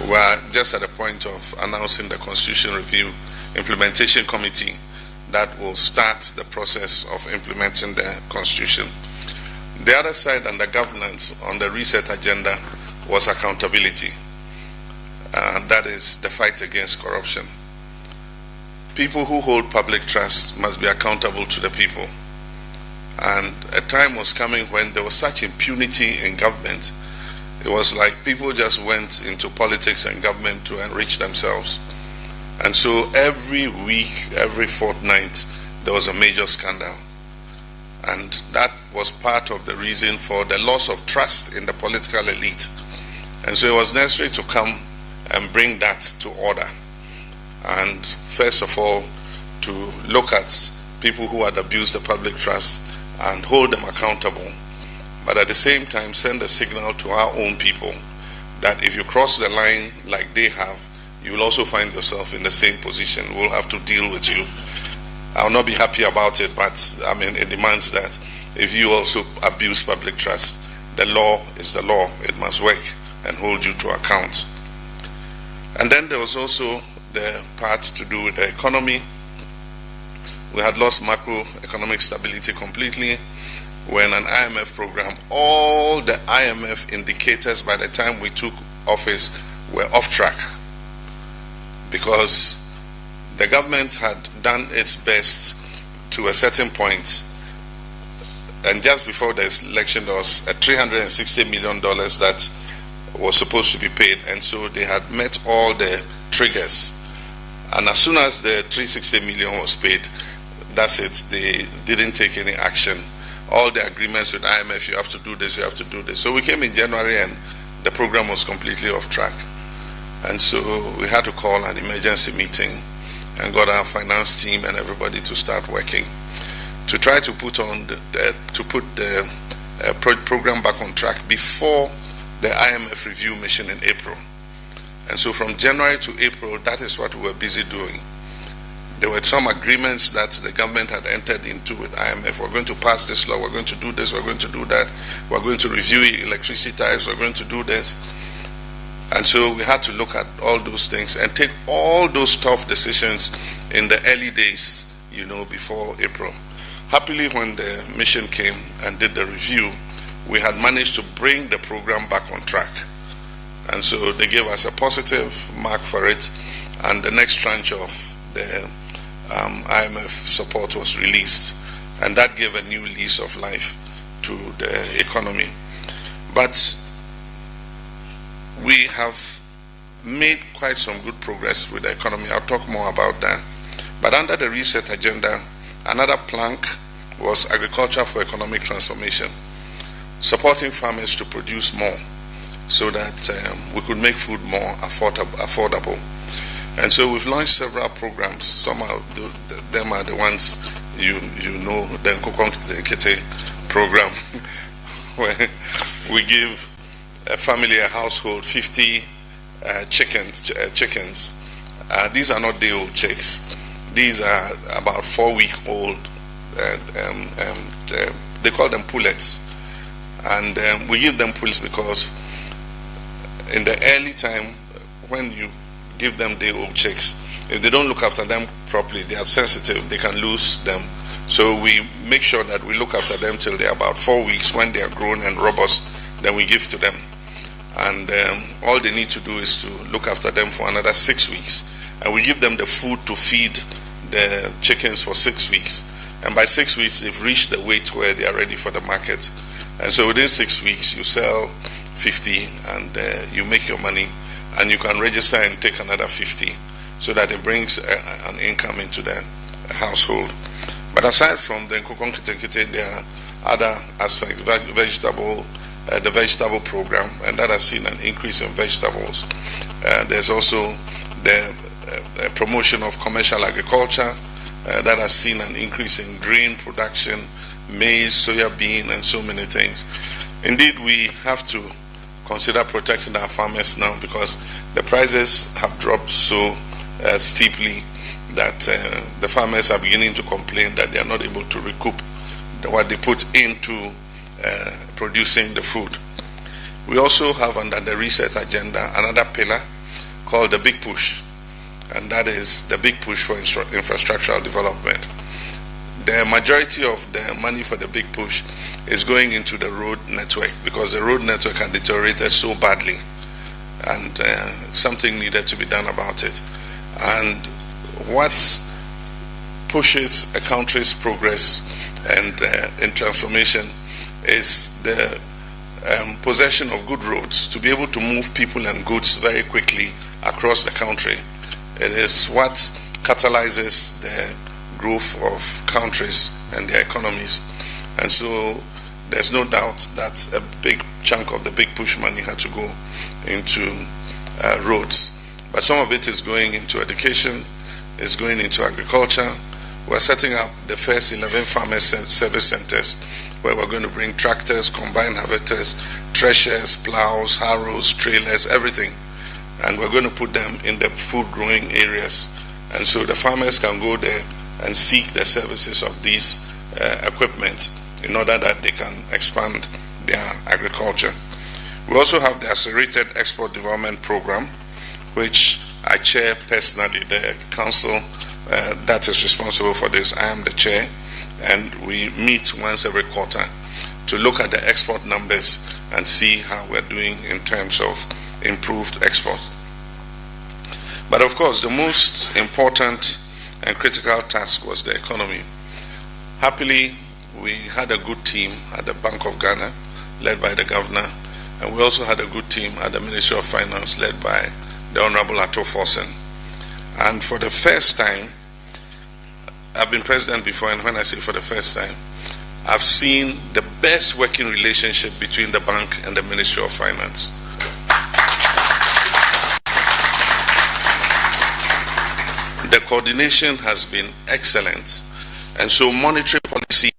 We are just at the point of announcing the Constitution Review Implementation Committee that will start the process of implementing the Constitution. The other side under governance on the reset agenda was accountability. That is the fight against corruption. People who hold public trust must be accountable to the people. And a time was coming when there was such impunity in government. It was like people just went into politics and government to enrich themselves. And so every week, every fortnight, there was a major scandal. And that was part of the reason for the loss of trust in the political elite. And so it was necessary to come and bring that to order. And first of all, to look at people who had abused the public trust and hold them accountable, but at the same time send a signal to our own people that if you cross the line like they have, you will also find yourself in the same position. We'll have to deal with you. I'll not be happy about it, but I mean, it demands that if you also abuse public trust, the law is the law. It must work and hold you to account. And then there was also the part to do with the economy. We had lost macroeconomic stability completely. We're in an IMF program. All the IMF indicators by the time we took office were off track because the government had done its best to a certain point, and just before the election there was a $360 million that was supposed to be paid, and so they had met all the triggers, and as soon as the $360 million was paid, that's it. They didn't take any action. All the agreements with IMF, you have to do this, you have to do this. So we came in January and the program was completely off track. And so we had to call an emergency meeting and got our finance team and everybody to start working to try to put the program back on track before the IMF review mission in April. And so from January to April, that is what we were busy doing. There were some agreements that the government had entered into with IMF. We're going to pass this law, we're going to do this, we're going to do that, we're going to review electricity tariffs, we're going to do this. And so we had to look at all those things and take all those tough decisions in the early days, you know, before April. Happily, when the mission came and did the review, we had managed to bring the program back on track. And so they gave us a positive mark for it, and the next tranche of the IMF support was released, and that gave a new lease of life to the economy. But we have made quite some good progress with the economy. I'll talk more about that. But under the reset agenda, another plank was agriculture for economic transformation, supporting farmers to produce more so that we could make food more affordable. And so we've launched several programs. Some of them are the ones you know, the Nkokon Kete program, where we give a family, a household, 50 chickens. These are not day-old chicks. These are about 4-week-old. They call them pullets. And we give them pullets because in the early time, when you give them day-old chicks. If they don't look after them properly, they are sensitive, they can lose them. So we make sure that we look after them till they're about 4 weeks. When they are grown and robust, then we give to them. And all they need to do is to look after them for another 6 weeks. And we give them the food to feed the chickens for 6 weeks. And by 6 weeks, they've reached the weight where they are ready for the market. And so within 6 weeks, you sell 50 and you make your money. And you can register and take another 50 so that it brings an income into the household. But aside from the Nkukong Kite, there are other aspects, the vegetable program, and that has seen an increase in vegetables. There's also the promotion of commercial agriculture, that has seen an increase in grain production, maize, soya bean, and so many things. Indeed, we have to consider protecting our farmers now because the prices have dropped so steeply that the farmers are beginning to complain that they are not able to recoup what they put into producing the food. We also have under the reset agenda another pillar called the Big Push, and that is the Big Push for infrastructural development. The majority of the money for the Big Push is going into the road network because the road network had deteriorated so badly, and something needed to be done about it. And what pushes a country's progress and in transformation is the possession of good roads to be able to move people and goods very quickly across the country. It is what catalyzes the growth of countries and their economies. And so there's no doubt that a big chunk of the Big Push money had to go into roads. But some of it is going into education, is going into agriculture. We're setting up the first 11 farmer service centers where we're going to bring tractors, combine harvesters, threshers, plows, harrows, trailers, everything. And we're going to put them in the food growing areas. And so the farmers can go there and seek the services of these equipment in order that they can expand their agriculture. We also have the Accelerated Export Development Program, which I chair personally, the council that is responsible for this. I am the chair, and we meet once every quarter to look at the export numbers and see how we're doing in terms of improved export. But of course, the most important and critical task was the economy. Happily, we had a good team at the Bank of Ghana, led by the governor, and we also had a good team at the Ministry of Finance, led by the Honorable Ato Forsen. And for the first time, I've been president before, and when I say for the first time, I've seen the best working relationship between the bank and the Ministry of Finance. The coordination has been excellent, and so monetary policy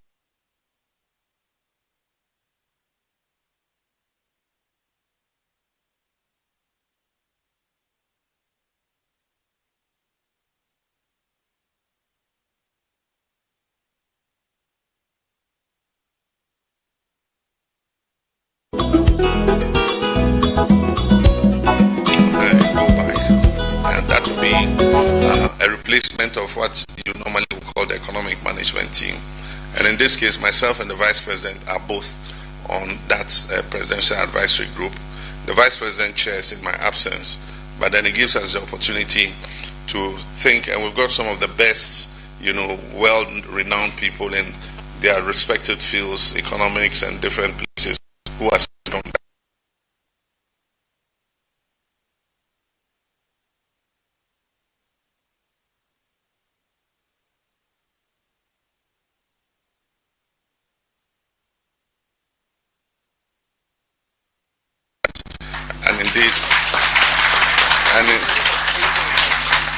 a replacement of what you normally would call the economic management team. And in this case, myself and the Vice President are both on that presidential advisory group. The Vice President chairs in my absence, but then it gives us the opportunity to think, and we've got some of the best, well-renowned people in their respective fields, economics and different places, who are sitting on that.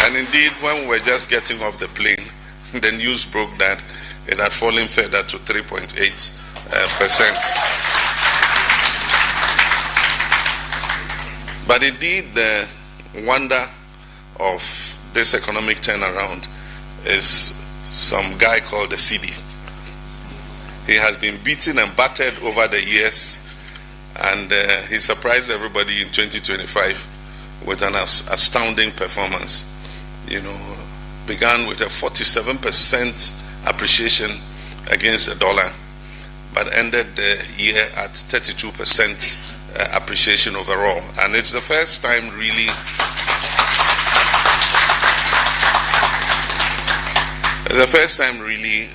And indeed, when we were just getting off the plane, the news broke that it had fallen further to 3.8%. But indeed, the wonder of this economic turnaround is some guy called the CD. He has been beaten and battered over the years, and he surprised everybody in 2025 with an astounding performance. Began with a 47% appreciation against the dollar, but ended the year at 32% appreciation overall. And it's the first time really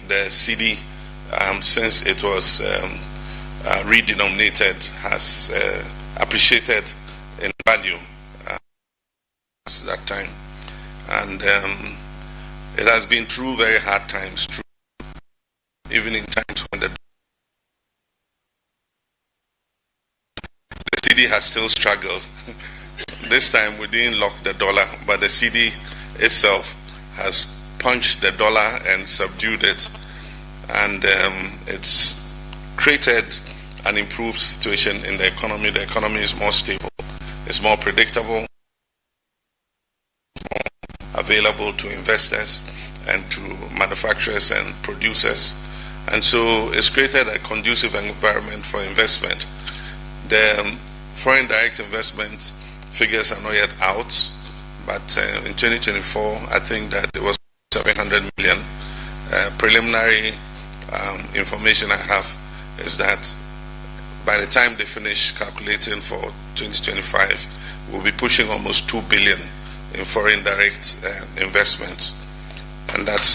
the cedi, since it was redenominated, has appreciated in value at that time. And it has been through very hard times, even in times when the cedi has still struggled. This time we didn't lock the dollar, but the cedi itself has punched the dollar and subdued it, and it's created an improved situation in the economy. The economy is more stable, it's more predictable, more available to investors and to manufacturers and producers, and so it's created a conducive environment for investment. The foreign direct investment figures are not yet out, but in 2024 I think that it was 700 million. Preliminary information I have is that by the time they finish calculating for 2025, we'll be pushing almost 2 billion in foreign direct investments, and that's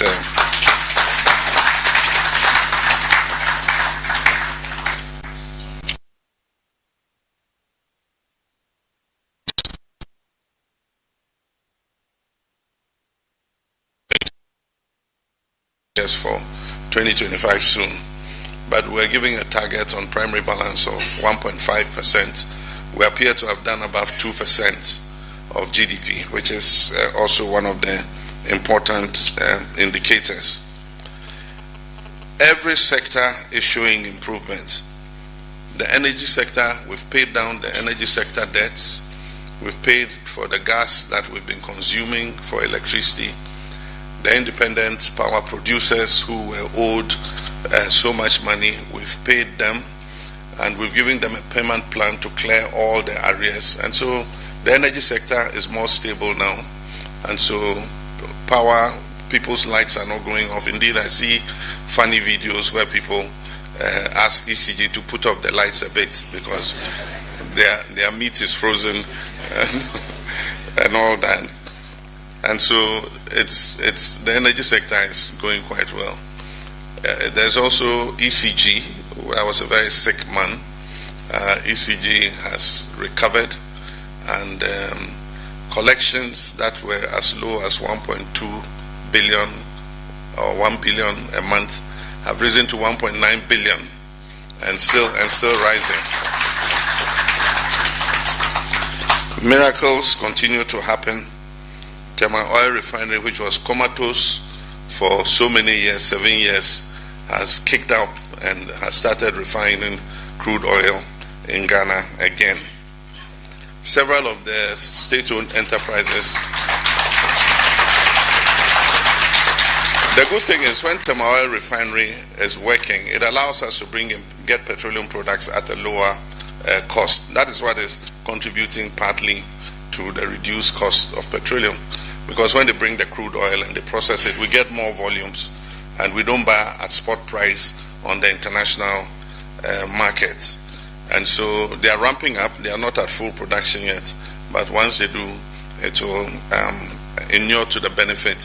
for 2025 soon. But we're giving a target on primary balance of 1.5%. We appear to have done above 2% of GDP, which is also one of the important indicators. Every sector is showing improvement. The energy sector, we've paid down the energy sector debts. We've paid for the gas that we've been consuming for electricity. The independent power producers who were owed so much money, we've paid them, and we've given them a payment plan to clear all the arrears. And so the energy sector is more stable now, and so people's lights are not going off. Indeed, I see funny videos where people ask ECG to put off the lights a bit because their meat is frozen and all that. And so the energy sector is going quite well. There's also ECG. I was a very sick man. ECG has recovered, and collections that were as low as 1.2 billion or 1 billion a month have risen to 1.9 billion and still rising. Miracles continue to happen. Tema Oil Refinery, which was comatose for so many years, 7 years, has kicked up and has started refining crude oil in Ghana again. Several of the state-owned enterprises. The good thing is when Tema Oil Refinery is working, it allows us to get petroleum products at a lower cost. That is what is contributing partly to the reduced cost of petroleum, because when they bring the crude oil and they process it, we get more volumes and we don't buy at spot price on the international market. And so they are ramping up. They are not at full production yet, but once they do, it will inure to the benefit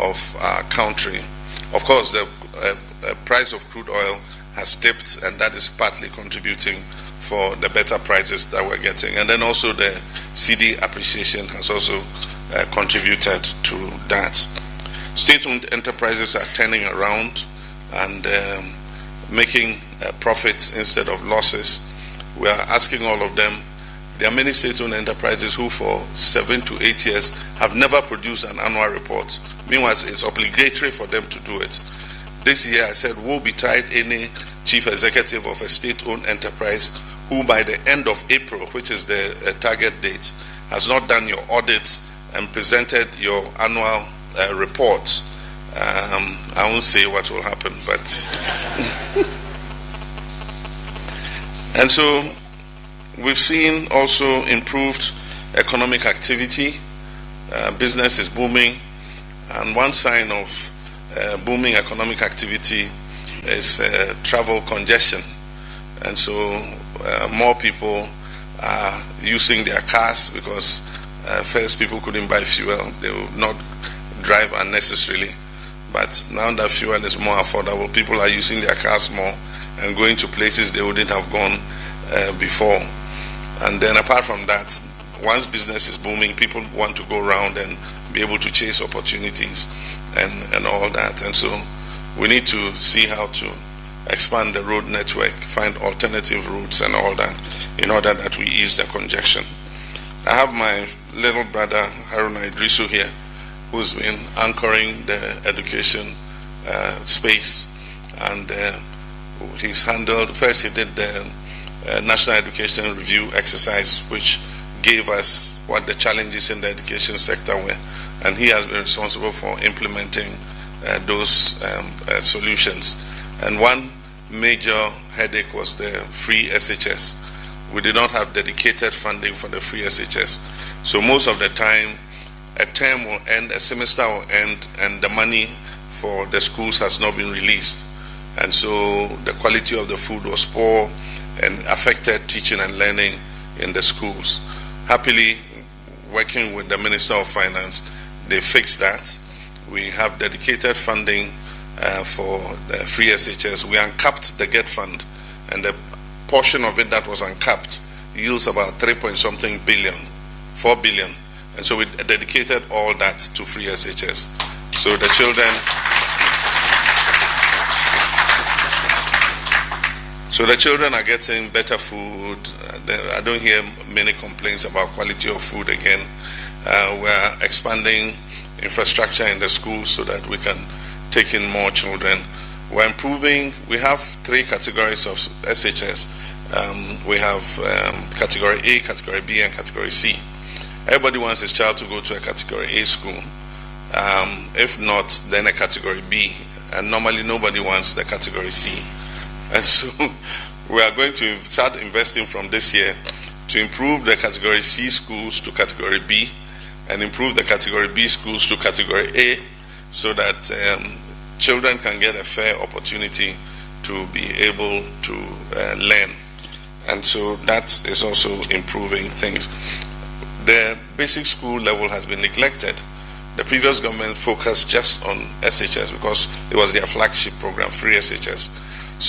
of our country. Of course, the price of crude oil has dipped, and that is partly contributing for the better prices that we're getting. And then also the cedi appreciation has also contributed to that. State-owned enterprises are turning around and making profits instead of losses. We are asking all of them. There are many state-owned enterprises who for 7 to 8 years have never produced an annual report. Meanwhile, it's obligatory for them to do it. This year I said, woe betide any chief executive of a state-owned enterprise who by the end of April, which is the target date, has not done your audits and presented your annual reports. I won't say what will happen, but and so we've seen also improved economic activity. Business is booming, and one sign of booming economic activity is travel congestion. And so more people are using their cars because first people couldn't buy fuel. They would not drive unnecessarily. But now that fuel is more affordable, people are using their cars more and going to places they wouldn't have gone before. And then apart from that, once business is booming, people want to go around and be able to chase opportunities and all that. And so we need to see how to expand the road network, find alternative routes and all that in order that we ease the congestion. I have my little brother Haruna Idrisu here, who's been anchoring the education space, and he's handled, first he did the National Education Review exercise, which gave us what the challenges in the education sector were, and he has been responsible for implementing those solutions. And one major headache was the free SHS. We did not have dedicated funding for the free SHS, so most of the time a term will end, a semester will end, and the money for the schools has not been released, and so the quality of the food was poor and affected teaching and learning in the schools. Happily, working with the Minister of Finance, they fixed that. We have dedicated funding for the free SHS. We uncapped the GET fund, and the portion of it that was uncapped yields about 3.something billion, 4 billion. And so we dedicated all that to free SHS. So the children are getting better food. I don't hear many complaints about quality of food again. We're expanding infrastructure in the schools so that we can take in more children. We're improving. We have 3 categories of SHS. We have category A, category B, and category C. Everybody wants his child to go to a category A school. If not, then a category B. And normally nobody wants the category C. And so we are going to start investing from this year to improve the category C schools to category B, and improve the category B schools to category A, so that children can get a fair opportunity to be able to learn. And so that is also improving things. The basic school level has been neglected. The previous government focused just on SHS because it was their flagship program, free SHS.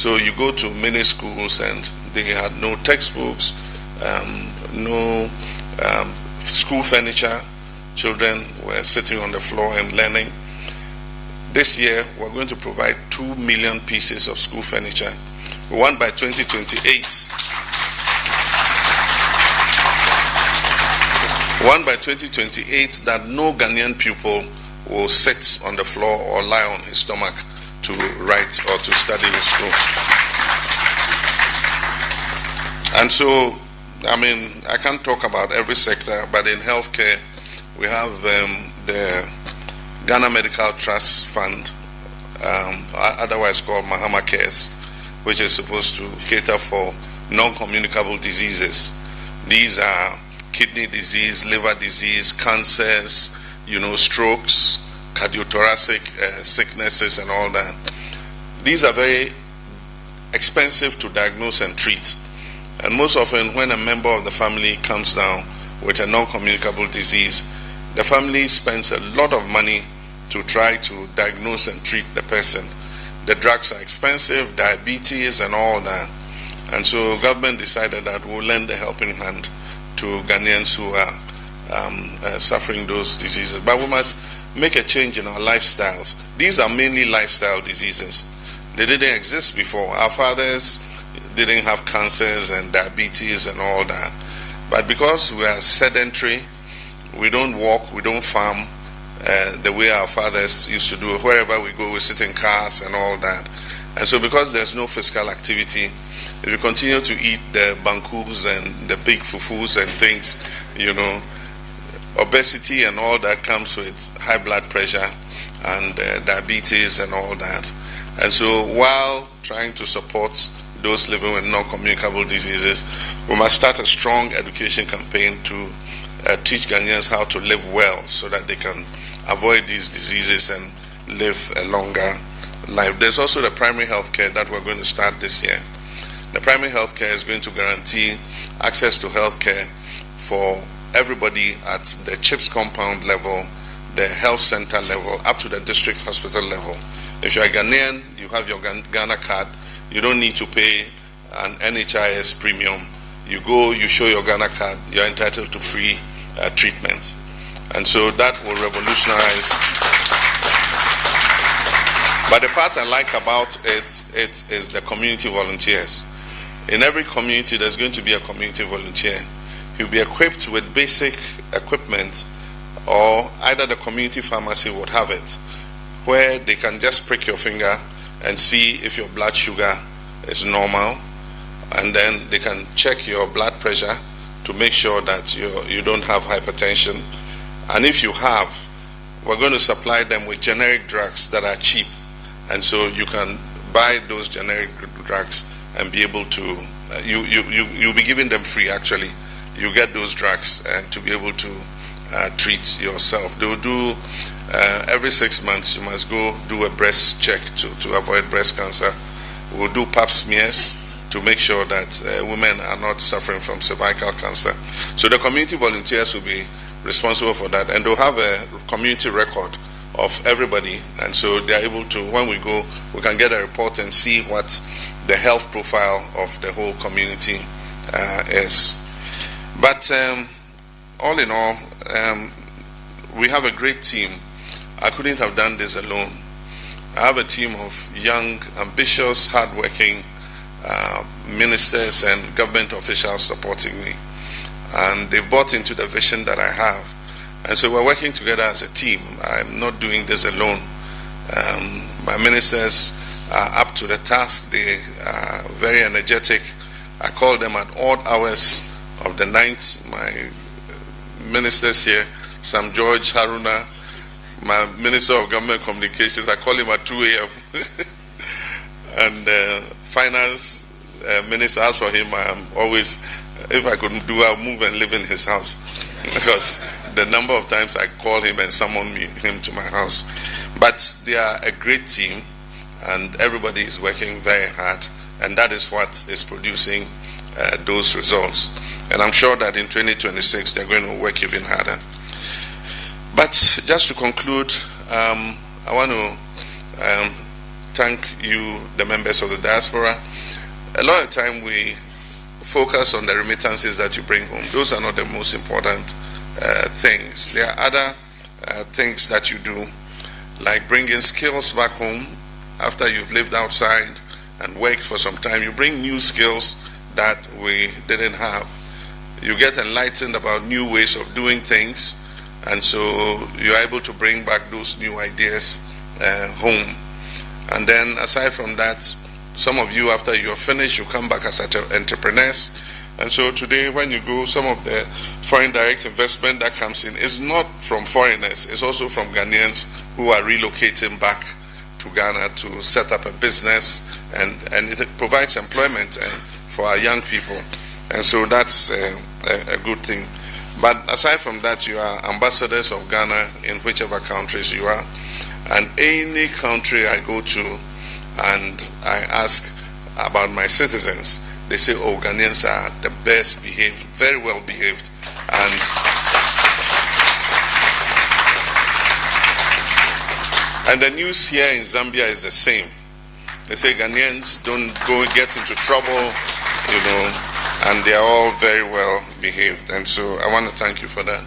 So you go to many schools and they had no textbooks, no school furniture. Children were sitting on the floor and learning. This year we're going to provide 2 million pieces of school furniture. We want by 2028. One by 2028 that no Ghanaian pupil will sit on the floor or lie on his stomach to write or to study in school. And so, I mean, I can't talk about every sector, but in healthcare, we have the Ghana Medical Trust Fund, otherwise called Mahama Cares, which is supposed to cater for non-communicable diseases. These are kidney disease, liver disease, cancers, strokes, cardiothoracic sicknesses and all that. These are very expensive to diagnose and treat. And most often when a member of the family comes down with a non-communicable disease, the family spends a lot of money to try to diagnose and treat the person. The drugs are expensive, diabetes and all that. And so government decided that we'll lend a helping hand to Ghanaians who are suffering those diseases. But we must make a change in our lifestyles. These are mainly lifestyle diseases. They didn't exist before. Our fathers didn't have cancers and diabetes and all that. But because we are sedentary, we don't walk, we don't farm the way our fathers used to do. Wherever we go, we sit in cars and all that. And so because there's no physical activity, if you continue to eat the bankus and the big fufus and things, obesity and all that comes with high blood pressure and diabetes and all that. And so while trying to support those living with non-communicable diseases, we must start a strong education campaign to teach Ghanaians how to live well so that they can avoid these diseases and live a longer life. There's also the primary health care that we're going to start this year. The primary health care is going to guarantee access to health care for everybody at the CHIPS compound level, the health center level, up to the district hospital level. If you're a Ghanaian, you have your Ghana card, you don't need to pay an NHIS premium. You go, you show your Ghana card, you're entitled to free treatment. And so that will revolutionize. But the part I like about it is the community volunteers. In every community, there's going to be a community volunteer. He'll be equipped with basic equipment, or either the community pharmacy would have it, where they can just prick your finger and see if your blood sugar is normal, and then they can check your blood pressure to make sure that you don't have hypertension. And if you have, we're going to supply them with generic drugs that are cheap, and so you can buy those generic drugs and be able to, you'll be giving them free actually. You get those drugs and to be able to treat yourself. They will do, every 6 months you must go do a breast check to avoid breast cancer. We'll do pap smears to make sure that women are not suffering from cervical cancer. So the community volunteers will be responsible for that, and they'll have a community record of everybody, and so they're able to, when we go, we can get a report and see what the health profile of the whole community is. But all in all, we have a great team. I couldn't have done this alone. I have a team of young, ambitious, hardworking ministers and government officials supporting me, and they bought into the vision that I have. And so we're working together as a team. I'm not doing this alone. My ministers are up to the task. They are very energetic. I call them at odd hours of the night. My ministers here, Sam George Haruna, my Minister of Government Communications, I call him at 2 a.m. And Finance Minister, as for him, I am always, if I could do, I'll move and live in his house. Because the number of times I call him and summon him to my house. But they are a great team, and everybody is working very hard, and that is what is producing those results. And I'm sure that in 2026 they're going to work even harder. But just to conclude, I want to thank you, the members of the diaspora. A lot of time we focus on the remittances that you bring home. Those are not the most important things. There are other things that you do, like bringing skills back home after you've lived outside and worked for some time. You bring new skills that we didn't have. You get enlightened about new ways of doing things, and so you're able to bring back those new ideas home. And then aside from that, some of you, after you're finished, you come back as entrepreneurs. And so today when you go, some of the foreign direct investment that comes in is not from foreigners, it's also from Ghanaians who are relocating back to Ghana to set up a business, and it provides employment for our young people. And so that's a good thing. But aside from that, you are ambassadors of Ghana in whichever countries you are. And any country I go to and I ask about my citizens, they say, oh, Ghanaians are the best behaved, very well behaved. And the news here in Zambia is the same. They say Ghanaians don't go get into trouble, you know, and they are all very well behaved. And so I want to thank you for that.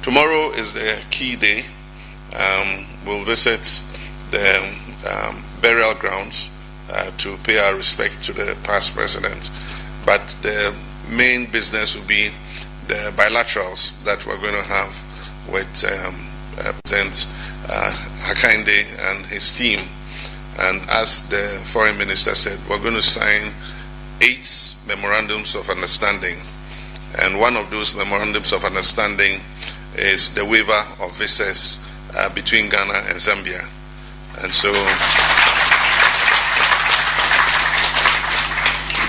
Tomorrow is the key day. We'll visit the burial grounds to pay our respect to the past president. But the main business will be the bilaterals that we're going to have with President Hakainde and his team. And as the foreign minister said, we're going to sign 8 memorandums of understanding. And one of those memorandums of understanding is the waiver of visas between Ghana and Zambia. And so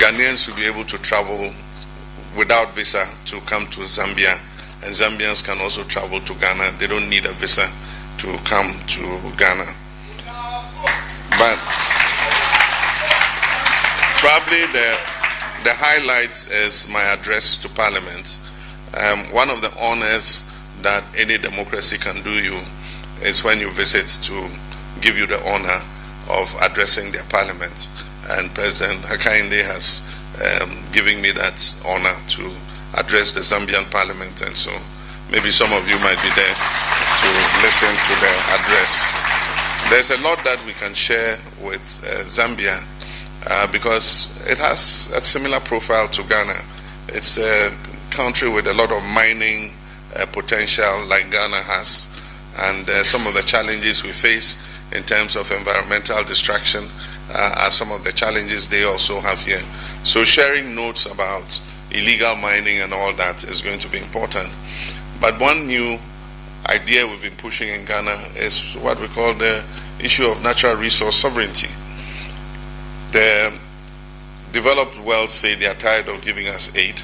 Ghanaians will be able to travel without visa to come to Zambia and Zambians can also travel to Ghana. They don't need a visa to come to Ghana. But probably the highlight is my address to Parliament. One of the honors that any democracy can do you is when you visit to give you the honor of addressing their Parliament. And President Hakainde has given me that honor to address the Zambian Parliament, and so maybe some of you might be there to listen to the address. There's a lot that we can share with Zambia because it has a similar profile to Ghana. It's a country with a lot of mining potential like Ghana has, and some of the challenges we face in terms of environmental destruction are some of the challenges they also have here. So sharing notes about illegal mining and all that is going to be important. But one new idea we've been pushing in Ghana is what we call the issue of natural resource sovereignty. The developed world say they are tired of giving us aid,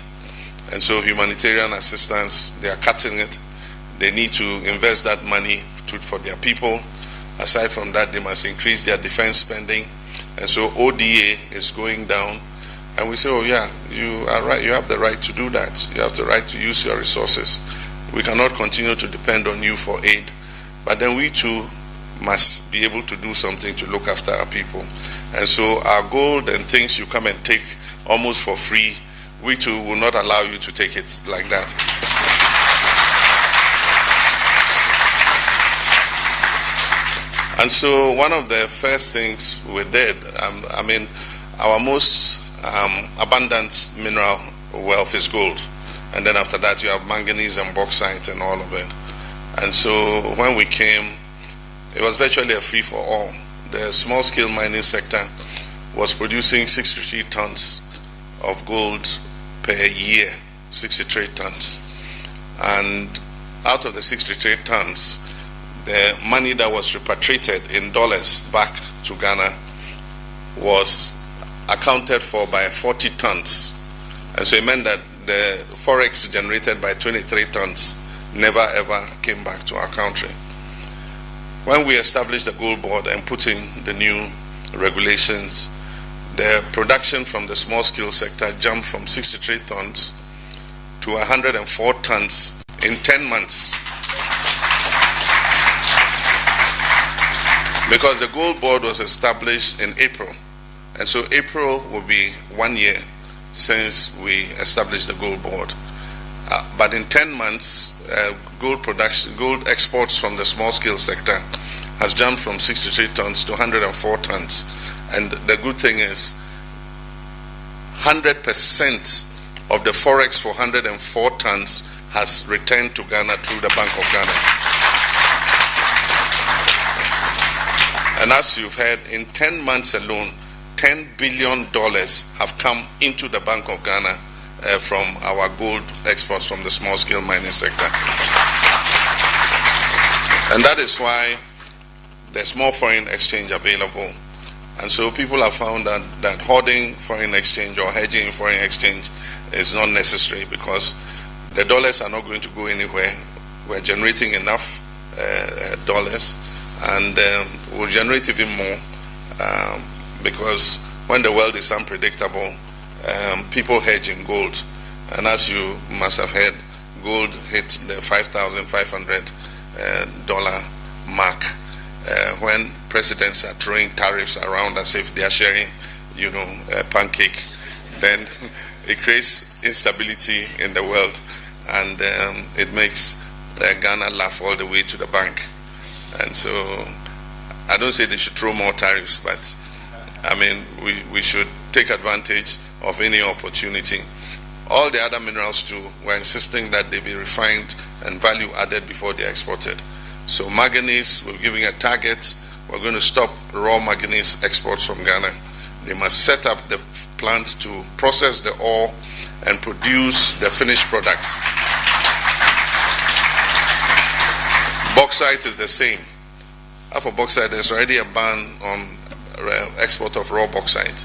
and so humanitarian assistance, they are cutting it. They need to invest that money for their people. Aside from that, they must increase their defense spending, and so ODA is going down. And we say, oh yeah, you are right, you have the right to do that. You have the right to use your resources. We cannot continue to depend on you for aid. But then we too must be able to do something to look after our people. And so our gold and things you come and take almost for free, we too will not allow you to take it like that. And so one of the first things we did, our most abundant mineral wealth is gold, and then after that you have manganese and bauxite and all of it. And so when we came, it was virtually a free-for-all. The small-scale mining sector was producing 63 tons of gold per year, 63 tons. And out of the 63 tons, the money that was repatriated in dollars back to Ghana was accounted for by 40 tons. And so it meant that the forex generated by 23 tons never ever came back to our country. When we established the gold board and put in the new regulations, the production from the small scale sector jumped from 63 tons to 104 tons in 10 months. Because the gold board was established in April. And so April will be 1 year since we established the gold board. But in 10 months, gold exports from the small scale sector has jumped from 63 tons to 104 tons. And the good thing is 100% of the forex for 104 tons has returned to Ghana through the Bank of Ghana. And as you've heard, in 10 months alone, $10 billion have come into the Bank of Ghana from our gold exports from the small-scale mining sector. And that is why there's more foreign exchange available. And so people have found that hoarding foreign exchange or hedging foreign exchange is not necessary, because the dollars are not going to go anywhere. We're generating enough dollars, and we'll generate even more. Because when the world is unpredictable, people hedge in gold. And as you must have heard, gold hit the $5,500 mark when presidents are throwing tariffs around as if they are sharing, a pancake. Then it creates instability in the world, and it makes Ghana laugh all the way to the bank. And so I don't say they should throw more tariffs, but we should take advantage of any opportunity. All the other minerals too, we're insisting that they be refined and value added before they're exported. So manganese, we're giving a target. We're going to stop raw manganese exports from Ghana. They must set up the plants to process the ore and produce the finished product. Bauxite is the same. For bauxite, there's already a ban on export of raw bauxite,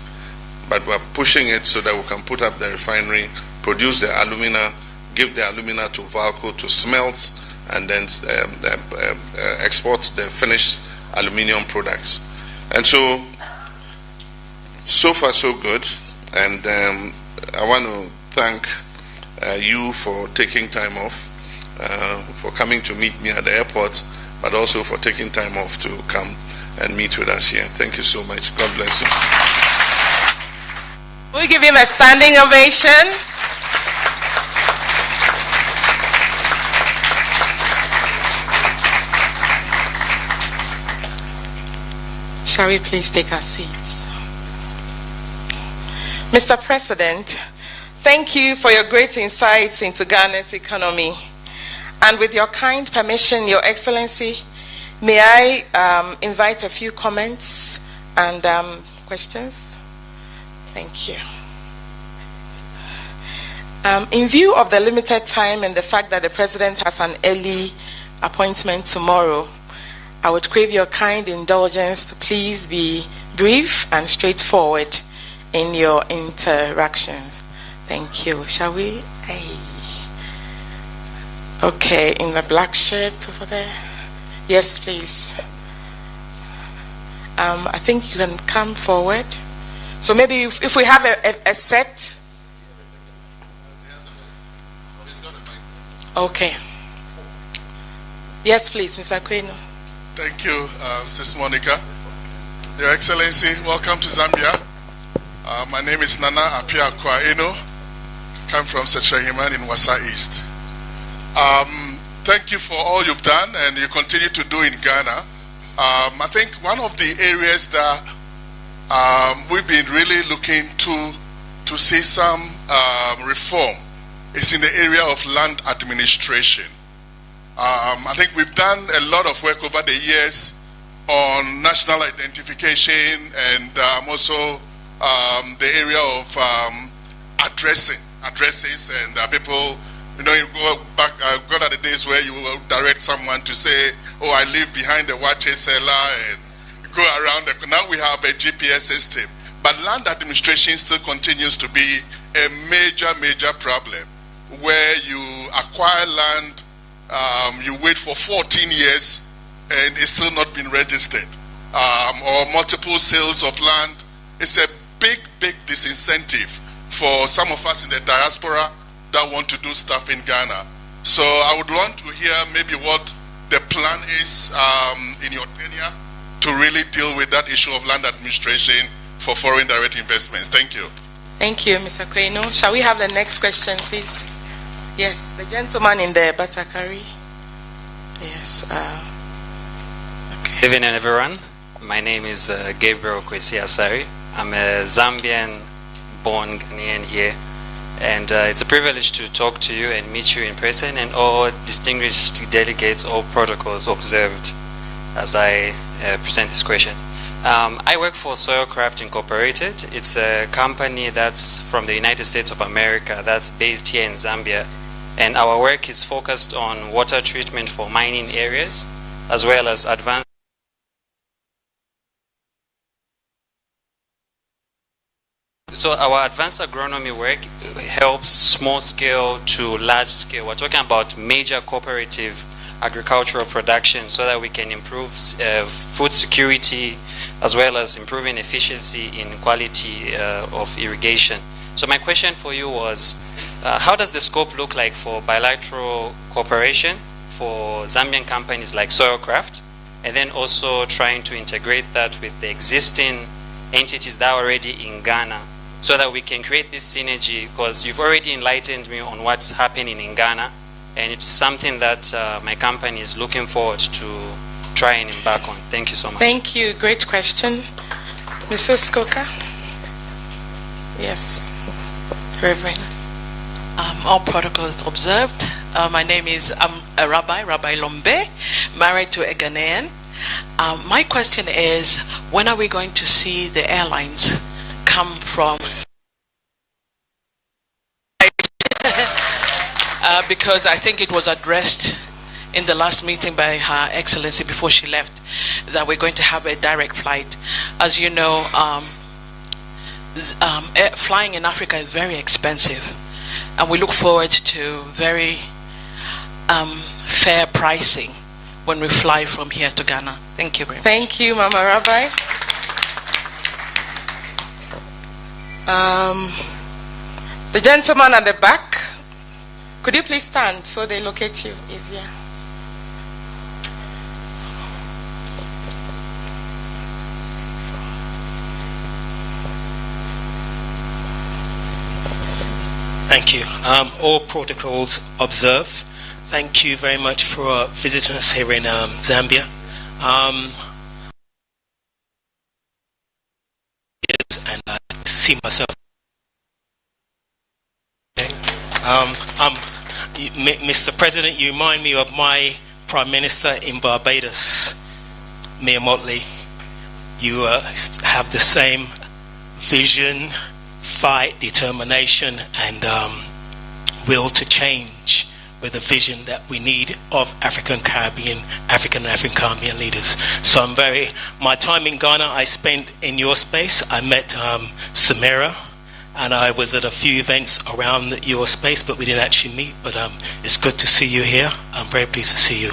but we're pushing it so that we can put up the refinery, produce the alumina, give the alumina to Valco to smelt and then export the finished aluminium products. And so far so good. And I want to thank you for taking time off, for coming to meet me at the airport, but also for taking time off to come and meet with us here. Thank you so much. God bless you.
We give him a standing ovation. Shall we please take our seats? Mr. President, thank you for your great insights into Ghana's economy. And with your kind permission, Your Excellency, may I invite a few comments and questions? Thank you. In view of the limited time and the fact that the President has an early appointment tomorrow, I would crave your kind indulgence to please be brief and straightforward in your interactions. Thank you. Shall we? Hey. Okay, in the black shirt over there. Yes, please. I think you can come forward. So maybe if we have a set. Okay. Yes, please, Mr. Queno.
Thank you, Ms. Monica. Your Excellency, welcome to Zambia. My name is Nana Apia Kwaeno. Come from Setrahiman in Wasa East. Thank you for all you've done and you continue to do in Ghana. I think one of the areas that we've been really looking to see some reform is in the area of land administration. I think we've done a lot of work over the years on national identification and also the area of addresses and people. You know, you go back, gone are the days where you will direct someone to say, oh, I live behind the water cellar, and go around. Now we have a GPS system. But land administration still continues to be a major problem, where you acquire land, you wait for 14 years, and it's still not been registered. Or multiple sales of land. It's a big disincentive for some of us in the diaspora that want to do stuff in Ghana. So I would want to hear maybe what the plan is in your tenure to really deal with that issue of land administration for foreign direct investments. Thank you.
Thank you, Mr. Queno. Shall we have the next question, please? Yes, the gentleman in the Batakari. Yes. Okay.
Good evening, everyone. My name is Gabriel Kwesi Asari. I'm a Zambian-born Ghanaian here. And it's a privilege to talk to you and meet you in person, and all distinguished delegates, all protocols observed as I present this question. I work for Soilcraft Incorporated. It's a company that's from the United States of America that's based here in Zambia. And our work is focused on water treatment for mining areas, as well as advanced. So our advanced agronomy work helps small scale to large scale. We're talking about major cooperative agricultural production so that we can improve food security as well as improving efficiency in quality of irrigation. So my question for you was, how does the scope look like for bilateral cooperation for Zambian companies like Soilcraft, and then also trying to integrate that with the existing entities that are already in Ghana, so that we can create this synergy? Because you've already enlightened me on what's happening in Ghana, and it's something that my company is looking forward to try and embark on. Thank you so much.
Thank you. Great question. Mrs. Koka? Yes. Reverend.
All protocols observed. My name is a Rabbi Lombe, married to a Ghanaian. My question is, when are we going to see the airlines come from? Because I think it was addressed in the last meeting by Her Excellency before she left that we're going to have a direct flight. As you know, flying in Africa is very expensive.
And we look forward to very fair pricing when we fly from here to Ghana. Thank you very much.
Thank you, Mama Rabbi. The gentleman at the back, could you please stand so they locate you easier?
Thank you. All protocols observed. Thank you very much for visiting us here in Zambia. And I see myself. Mr. President, you remind me of my Prime Minister in Barbados, Mia Motley. You have the same vision, fight, determination, and will to change with a vision that we need of African Caribbean leaders. So my time in Ghana I spent in your space. I met Samira, and I was at a few events around your space, but we didn't actually meet. But it's good to see you here. I'm very pleased to see you.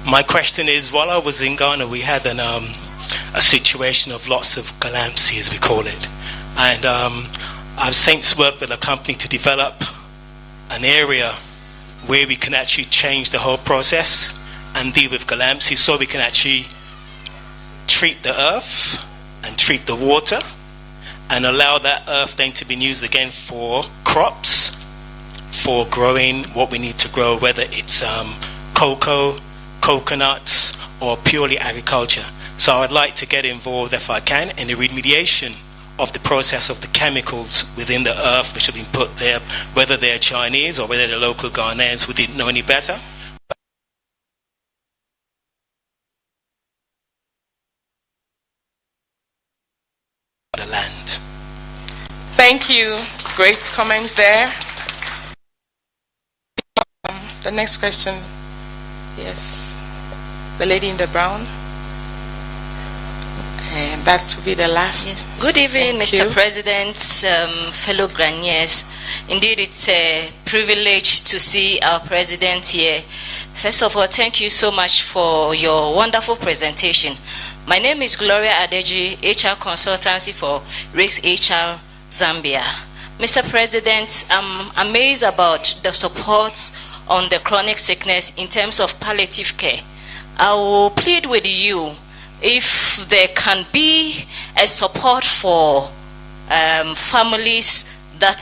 My question is, while I was in Ghana, we had a situation of lots of calamity, as we call it. And I've since worked with a company to develop an area where we can actually change the whole process and deal with calamity, so we can actually treat the earth and treat the water and allow that earth then to be used again for crops, for growing what we need to grow, whether it's cocoa, coconuts, or purely agriculture. So I'd like to get involved, if I can, in the remediation of the process of the chemicals within the earth which have been put there, whether they're Chinese or whether they're local Ghanaians who didn't know any better. The land.
Thank you. Great comment there. The next question. Yes. The lady in the brown. And that will be the last.
Yes. Good evening, Mr. President, fellow Ghanaians. Indeed, it's a privilege to see our president here. First of all, thank you so much for your wonderful presentation. My name is Gloria Adeji, HR Consultancy for Risk HR Zambia. Mr. President, I'm amazed about the support on the chronic sickness in terms of palliative care. I will plead with you, if there can be a support for families that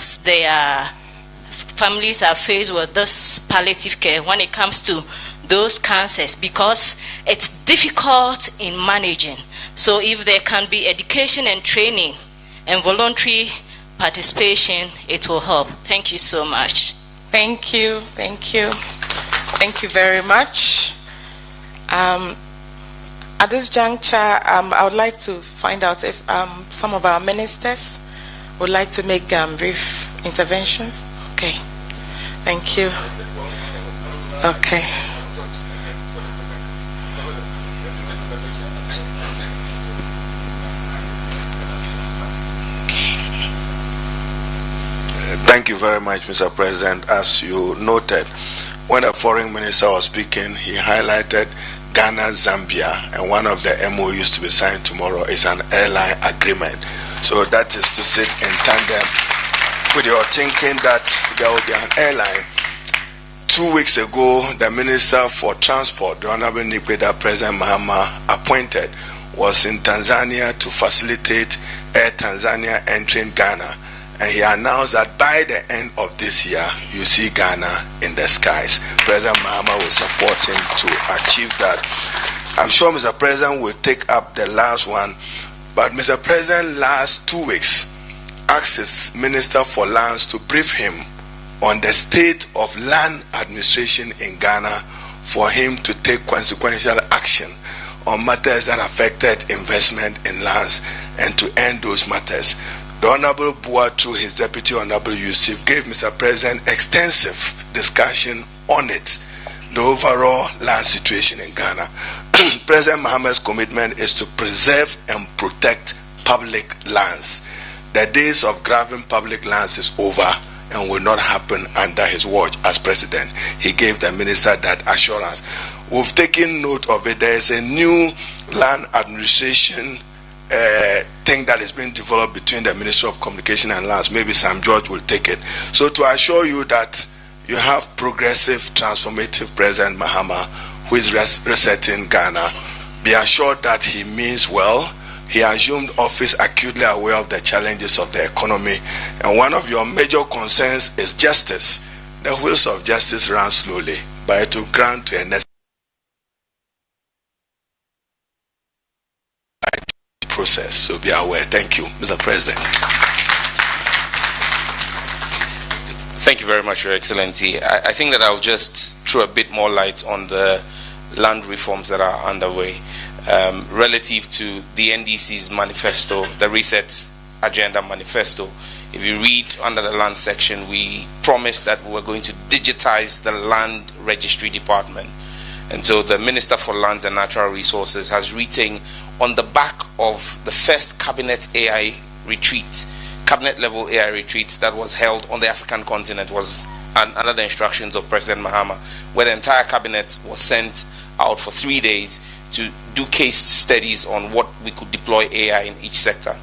families are faced with this palliative care when it comes to those cancers, because it's difficult in managing. So if there can be education and training and voluntary participation, it will help. Thank you so much.
Thank you. Thank you. Thank you very much. At this juncture, I would like to find out if some of our ministers would like to make brief interventions. Okay. Thank you. Okay.
Thank you very much, Mr. President. As you noted, when the foreign minister was speaking, he highlighted Ghana, Zambia, and one of the MOUs to be signed tomorrow is an airline agreement. So that is to sit in tandem with your thinking that there will be an airline. 2 weeks ago, the Minister for Transport, the Honorable Nikweda President Mahama appointed, was in Tanzania to facilitate Air Tanzania entering Ghana. And he announced that by the end of this year, you see Ghana in the skies. President Mahama will support him to achieve that. I'm sure Mr. President will take up the last one. But Mr. President, last 2 weeks, asked his Minister for Lands to brief him on the state of land administration in Ghana for him to take consequential action on matters that affected investment in lands and to end those matters. The Honorable Bua, through his Deputy Honorable Yusuf, gave Mr. President extensive discussion on it, the overall land situation in Ghana. President Mahama's commitment is to preserve and protect public lands. The days of grabbing public lands is over,
and will not happen under his watch as president. He gave the minister that assurance. We've taken note of it. There is a new land administration thing that is being developed between the Ministry of Communication and Lands. Maybe Sam George will take it. So to assure you that you have progressive, transformative President Mahama who is resetting Ghana, be assured that he means well. He assumed office acutely aware of the challenges of the economy, and one of your major concerns is justice. The wheels of justice run slowly, but it will grant to a necessary process. So be aware. Thank you, Mr. President.
Thank you very much, Your Excellency. I think that I'll just throw a bit more light on the land reforms that are underway. Relative to the NDC's manifesto, the Reset Agenda manifesto, if you read under the land section, we promised that we were going to digitize the land registry department. And so the Minister for Lands and Natural Resources has written on the back of the first cabinet AI retreat, cabinet level AI retreat that was held on the African continent, was under the instructions of President Mahama, where the entire cabinet was sent out for 3 days to do case studies on what we could deploy AI in each sector.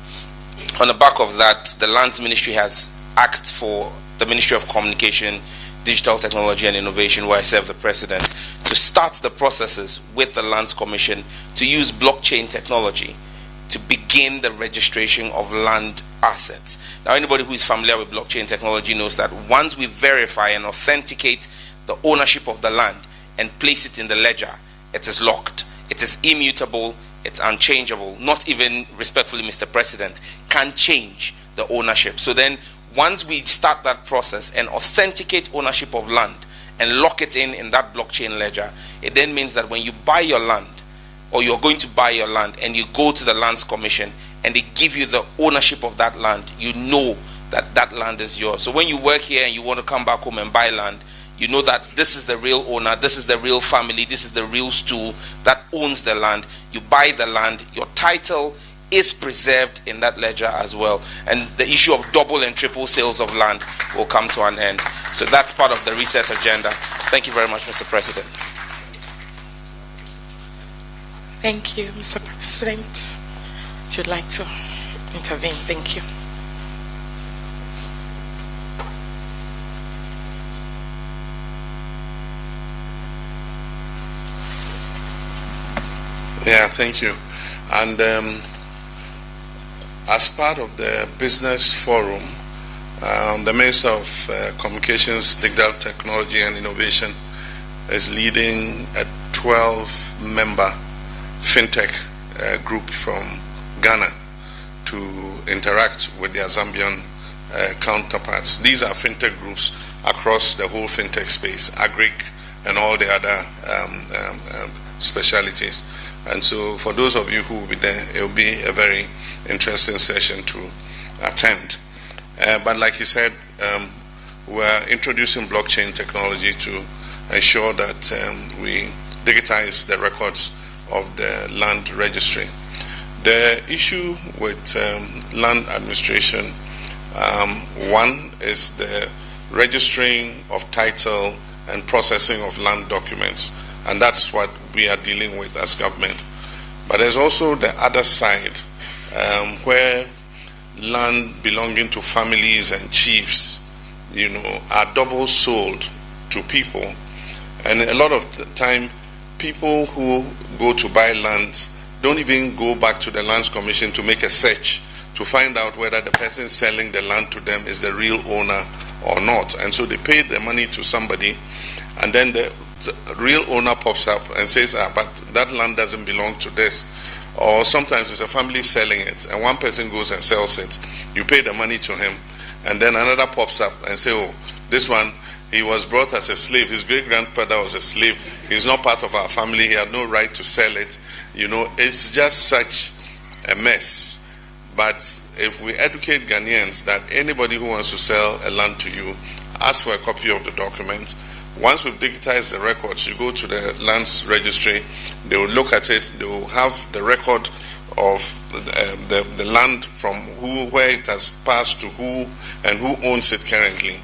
On the back of that, the Lands Ministry has asked for the Ministry of Communication, Digital Technology and Innovation, where I serve the President, to start the processes with the Lands Commission to use blockchain technology to begin the registration of land assets. Now, anybody who is familiar with blockchain technology knows that once we verify and authenticate the ownership of the land and place it in the ledger, it is locked. It is immutable, it's unchangeable. Not even, respectfully, Mr. President, can change the ownership. So then, once we start that process and authenticate ownership of land and lock it in that blockchain ledger, it then means that when you buy your land, or you're going to buy your land, and you go to the Lands Commission and they give you the ownership of that land, you know that that land is yours. So when you work here and you want to come back home and buy land, you know that this is the real owner, this is the real family, this is the real stool that owns the land. You buy the land, your title is preserved in that ledger as well. And the issue of double and triple sales of land will come to an end. So that's part of the Reset Agenda. Thank you very much, Mr. President.
Thank you, Mr. President. Would you like to intervene? Thank you.
Yeah, thank you. And as part of the business forum, the Minister of Communications, Digital Technology and Innovation is leading a 12-member fintech group from Ghana to interact with their Zambian counterparts. These are fintech groups across the whole fintech space, agric and all the other specialities. And so for those of you who will be there, it will be a very interesting session to attend. But like you said, we're introducing blockchain technology to ensure that we digitize the records of the land registry. The issue with land administration, one is the registering of title and processing of land documents, and that's what we are dealing with as government. But there's also the other side, where land belonging to families and chiefs, are double sold to people. And a lot of the time, people who go to buy lands don't even go back to the Lands Commission to make a search to find out whether the person selling the land to them is the real owner or not. And so they pay the money to somebody, and then the real owner pops up and says, but that land doesn't belong to this. Or sometimes it's a family selling it, and one person goes and sells it. You pay the money to him, and then another pops up and says, oh, this one, he was brought as a slave. His great-grandfather was a slave. He's not part of our family. He had no right to sell it. It's just such a mess. But if we educate Ghanaians that anybody who wants to sell a land to you, ask for a copy of the document, Once we've digitized the records, you go to the lands registry, they will look at it, they will have the record of the land from where it has passed to who, and who owns it currently.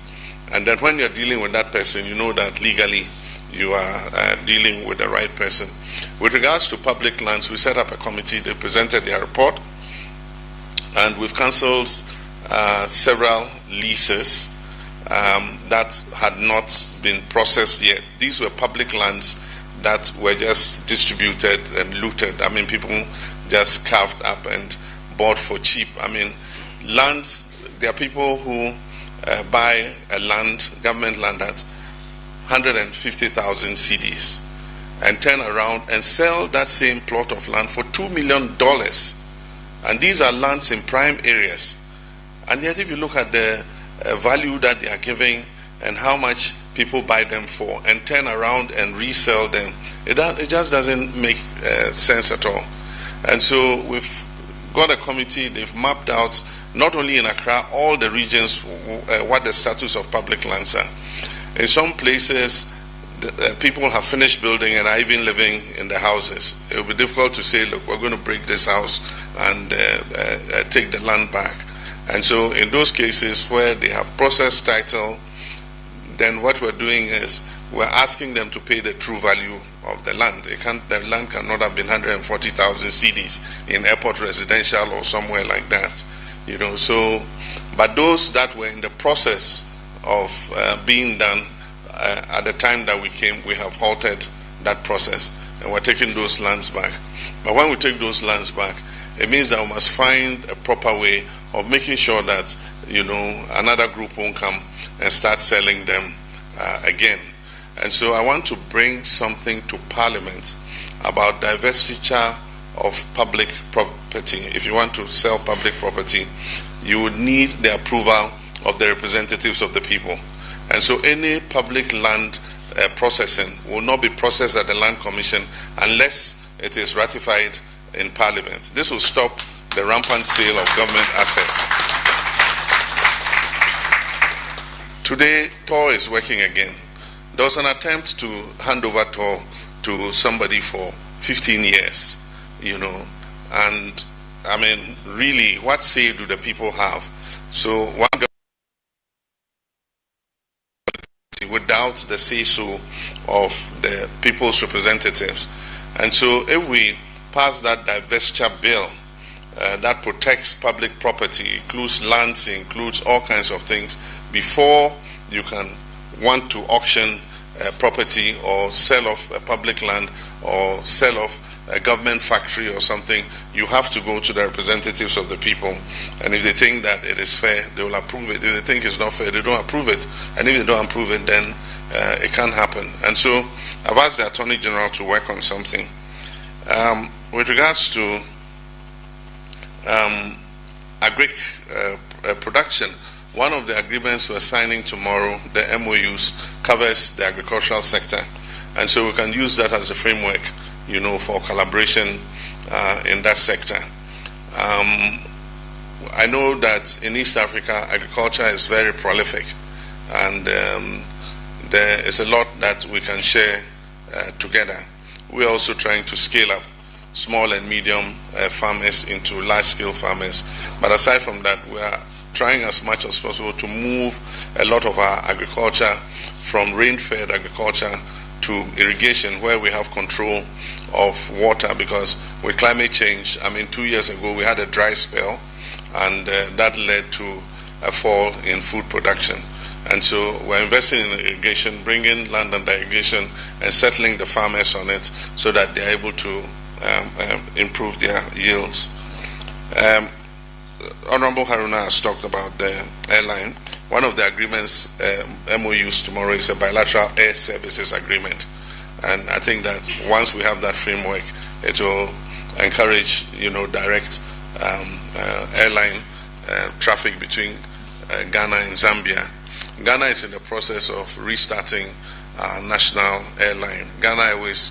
And then when you're dealing with that person, you know that legally you are dealing with the right person. With regards to public lands, we set up a committee. They presented their report, and we've cancelled several leases that had not been processed yet. These were public lands that were just distributed and looted. I mean, people just carved up and bought for cheap. I mean, lands, there are people who buy a land, government land at 150,000 cedis and turn around and sell that same plot of land for $2 million. And these are lands in prime areas. And yet if you look at the value that they are giving and how much people buy them for and turn around and resell them, it just doesn't make sense at all. And so we've got a committee. They've mapped out, not only in Accra, all the regions, what the status of public lands are. In some places, people have finished building and are even living in the houses. It will be difficult to say, look, we're going to break this house and take the land back. And so in those cases where they have processed title, then what we're doing is we're asking them to pay the true value of the land. The land cannot have been 140,000 cedis in airport residential or somewhere like that. You know, so, but those that were in the process of being done at the time that we came, we have halted that process and we're taking those lands back. But when we take those lands back, it means that we must find a proper way of making sure that, you know, another group won't come and start selling them again. And so I want to bring something to Parliament about divestiture of public property. If you want to sell public property, you would need the approval of the representatives of the people. And so any public land processing will not be processed at the Land Commission unless it is ratified in Parliament. This will stop the rampant sale of government assets. Today, TOR is working again. There was an attempt to hand over TOR to somebody for 15 years, you know, and I mean, really, what say do the people have? So one government without the say-so of the people's representatives. And so if we pass that divestiture bill that protects public property, includes lands, includes all kinds of things, before you can want to auction property or sell off a public land or sell off a government factory or something, you have to go to the representatives of the people. And if they think that it is fair, they will approve it. If they think it's not fair, they don't approve it. And if they don't approve it, then it can't happen. And so I've asked the Attorney General to work on something. With regards to agric production, one of the agreements we're signing tomorrow, the MOUs, covers the agricultural sector. And so we can use that as a framework, you know, for collaboration in that sector. I know that in East Africa, agriculture is very prolific, and there is a lot that we can share together. We're also trying to scale up small and medium farmers into large-scale farmers. But aside from that, we are trying as much as possible to move a lot of our agriculture from rain-fed agriculture to irrigation, where we have control of water, because with climate change, I mean, 2 years ago we had a dry spell, and that led to a fall in food production. And so we're investing in irrigation, bringing land under irrigation and settling the farmers on it so that they're able to improve their yields. Honorable Haruna has talked about the airline. One of the agreements, MOUs tomorrow, is a bilateral air services agreement. And I think that once we have that framework, it will encourage, you know, direct airline traffic between Ghana and Zambia. Ghana is in the process of restarting national airline. Ghana Airways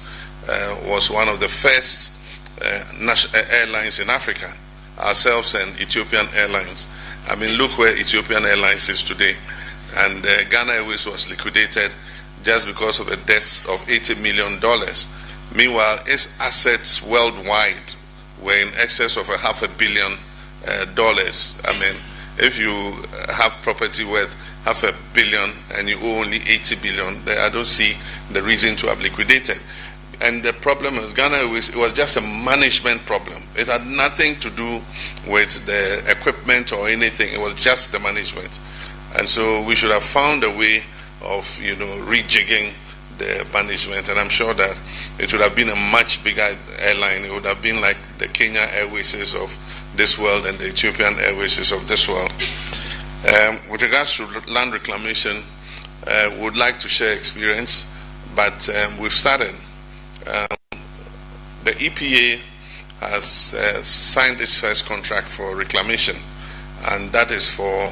was one of the first airlines in Africa, ourselves and Ethiopian Airlines. I mean, look where Ethiopian Airlines is today. And Ghana Airways was liquidated just because of a debt of $80 million. Meanwhile, its assets worldwide were in excess of $500 million. I mean, if you have property worth $500 million and you owe only $80 billion, I don't see the reason to have liquidated. And the problem is Ghana was just a management problem. It had nothing to do with the equipment or anything. It was just the management. And so we should have found a way of, rejigging the management. And I'm sure that it would have been a much bigger airline. It would have been like the Kenya Airways of this world and the Ethiopian Airways of this world. With regards to land reclamation, we would like to share experience, but we've started. The EPA has signed its first contract for reclamation, and that is for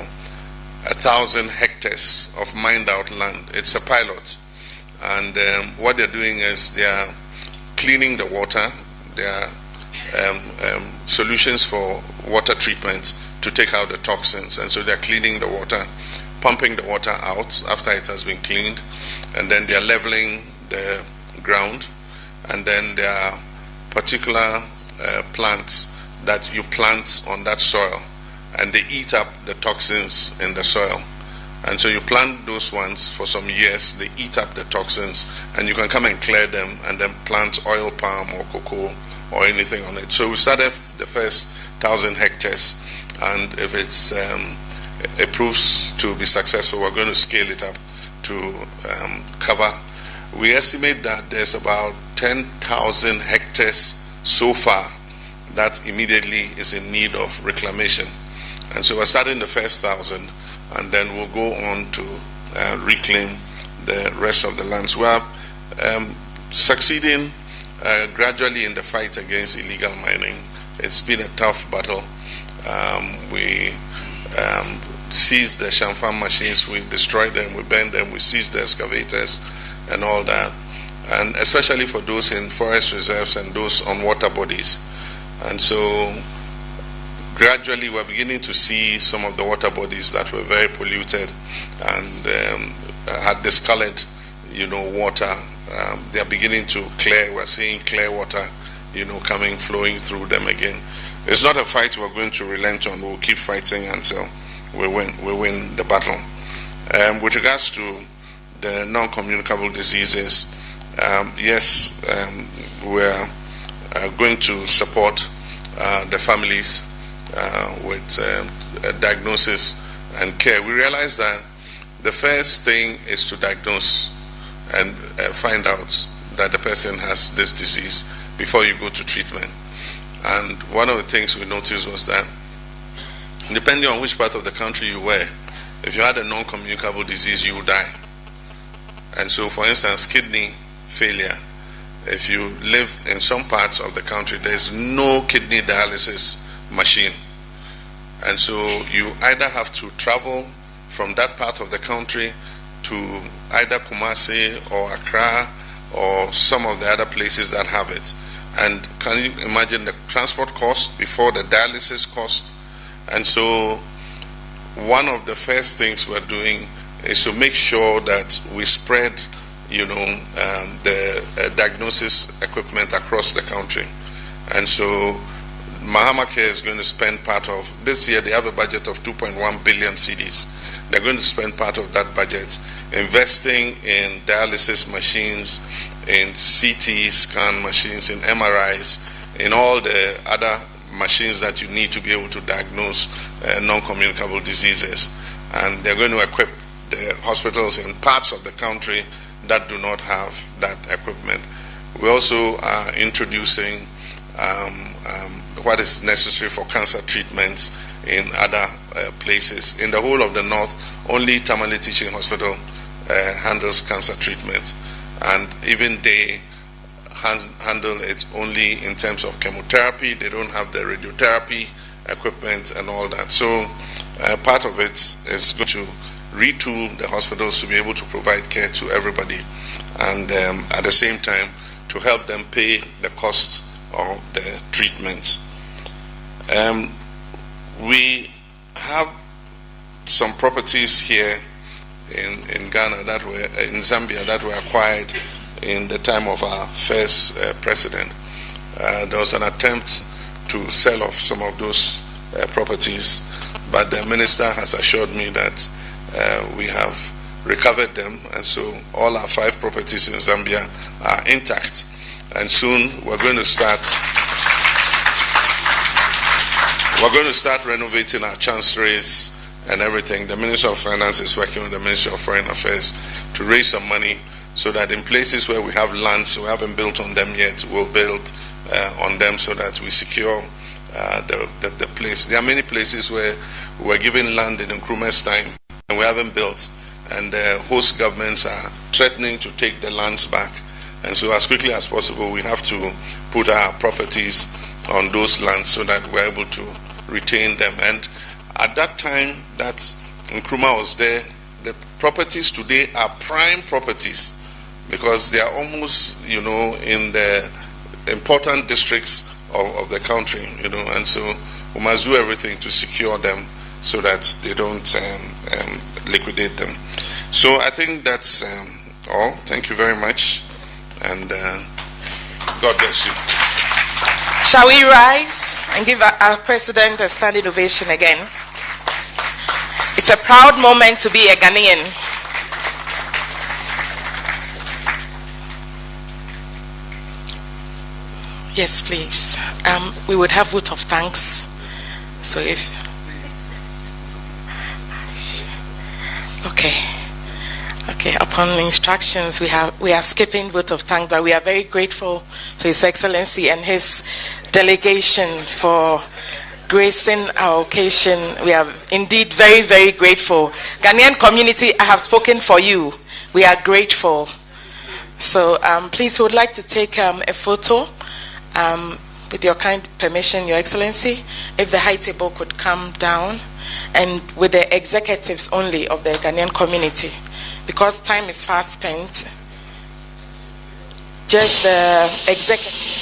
1,000 hectares of mined out land. It's a pilot, and what they're doing is they are cleaning the water. There are solutions for water treatment to take out the toxins, and so they're cleaning the water, pumping the water out after it has been cleaned, and then they're leveling the ground. And then there are particular plants that you plant on that soil, and they eat up the toxins in the soil. And so you plant those ones for some years, they eat up the toxins, and you can come and clear them and then plant oil palm or cocoa or anything on it. So we started the first 1,000 hectares, and if it proves to be successful, we're going to scale it up to cover. We estimate that there's about 10,000 hectares so far that immediately is in need of reclamation. And so we're starting the first 1,000, and then we'll go on to reclaim the rest of the lands. We are succeeding gradually in the fight against illegal mining. It's been a tough battle. We seized the Shamfam machines, we destroyed them, we burned them, we seized the excavators and all that, and especially for those in forest reserves and those on water bodies. And so gradually we're beginning to see some of the water bodies that were very polluted and had discolored water. They are beginning to clear. We're seeing clear water flowing through them again. It's not a fight we're going to relent on. We'll keep fighting until we win the battle. With regards to the non-communicable diseases, yes, we're going to support the families with diagnosis and care. We realize that the first thing is to diagnose and find out that the person has this disease before you go to treatment. And one of the things we noticed was that depending on which part of the country you were, if you had a non-communicable disease, you would die. And so, for instance, kidney failure, if you live in some parts of the country, there's no kidney dialysis machine. And so you either have to travel from that part of the country to either Kumasi or Accra or some of the other places that have it. And can you imagine the transport cost before the dialysis cost? And so one of the first things we're doing is to make sure that we spread, the diagnosis equipment across the country. And so Mahama Care is going to spend part of this year. They have a budget of 2.1 billion cedis. They're going to spend part of that budget investing in dialysis machines, in CT scan machines, in MRIs, in all the other machines that you need to be able to diagnose non-communicable diseases. And they're going to equip the hospitals in parts of the country that do not have that equipment. We also are introducing what is necessary for cancer treatments in other places. In the whole of the north, only Tamale Teaching Hospital handles cancer treatment, and even they handle it only in terms of chemotherapy. They don't have the radiotherapy equipment and all that. So part of it is going to retool the hospitals to be able to provide care to everybody, and at the same time to help them pay the costs of the treatments. We have some properties here in Ghana that were in Zambia that were acquired in the time of our first president. There was an attempt to sell off some of those properties, but the minister has assured me that we have recovered them, and so all our 5 properties in Zambia are intact. And soon we're going to start renovating our chancelleries and everything. The Minister of Finance is working with the Ministry of Foreign Affairs to raise some money so that in places where we have lands we haven't built on them yet, we'll build on them so that we secure the place. There are many places where we're given land in Nkrumah's time and we haven't built, and the host governments are threatening to take the lands back. And so as quickly as possible we have to put our properties on those lands so that we're able to retain them. And at that time that Nkrumah was there, the properties today are prime properties because they are almost, in the important districts of the country, and so we must do everything to secure them so that they don't liquidate them. So I think that's all. Thank you very much, and God bless you.
Shall we rise and give our president a standing ovation again? It's a proud moment to be a Ghanaian. Yes, please. We would have vote of thanks. So if... Okay, upon instructions, we are skipping vote of thanks, but we are very grateful to His Excellency and his delegation for gracing our occasion. We are indeed very, very grateful. Ghanaian community, I have spoken for you. We are grateful. So please, we would like to take a photo with your kind permission, Your Excellency, if the high table could come down, and with the executives only of the Ghanaian community, because time is fast spent. Just the executives.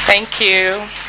Thank you.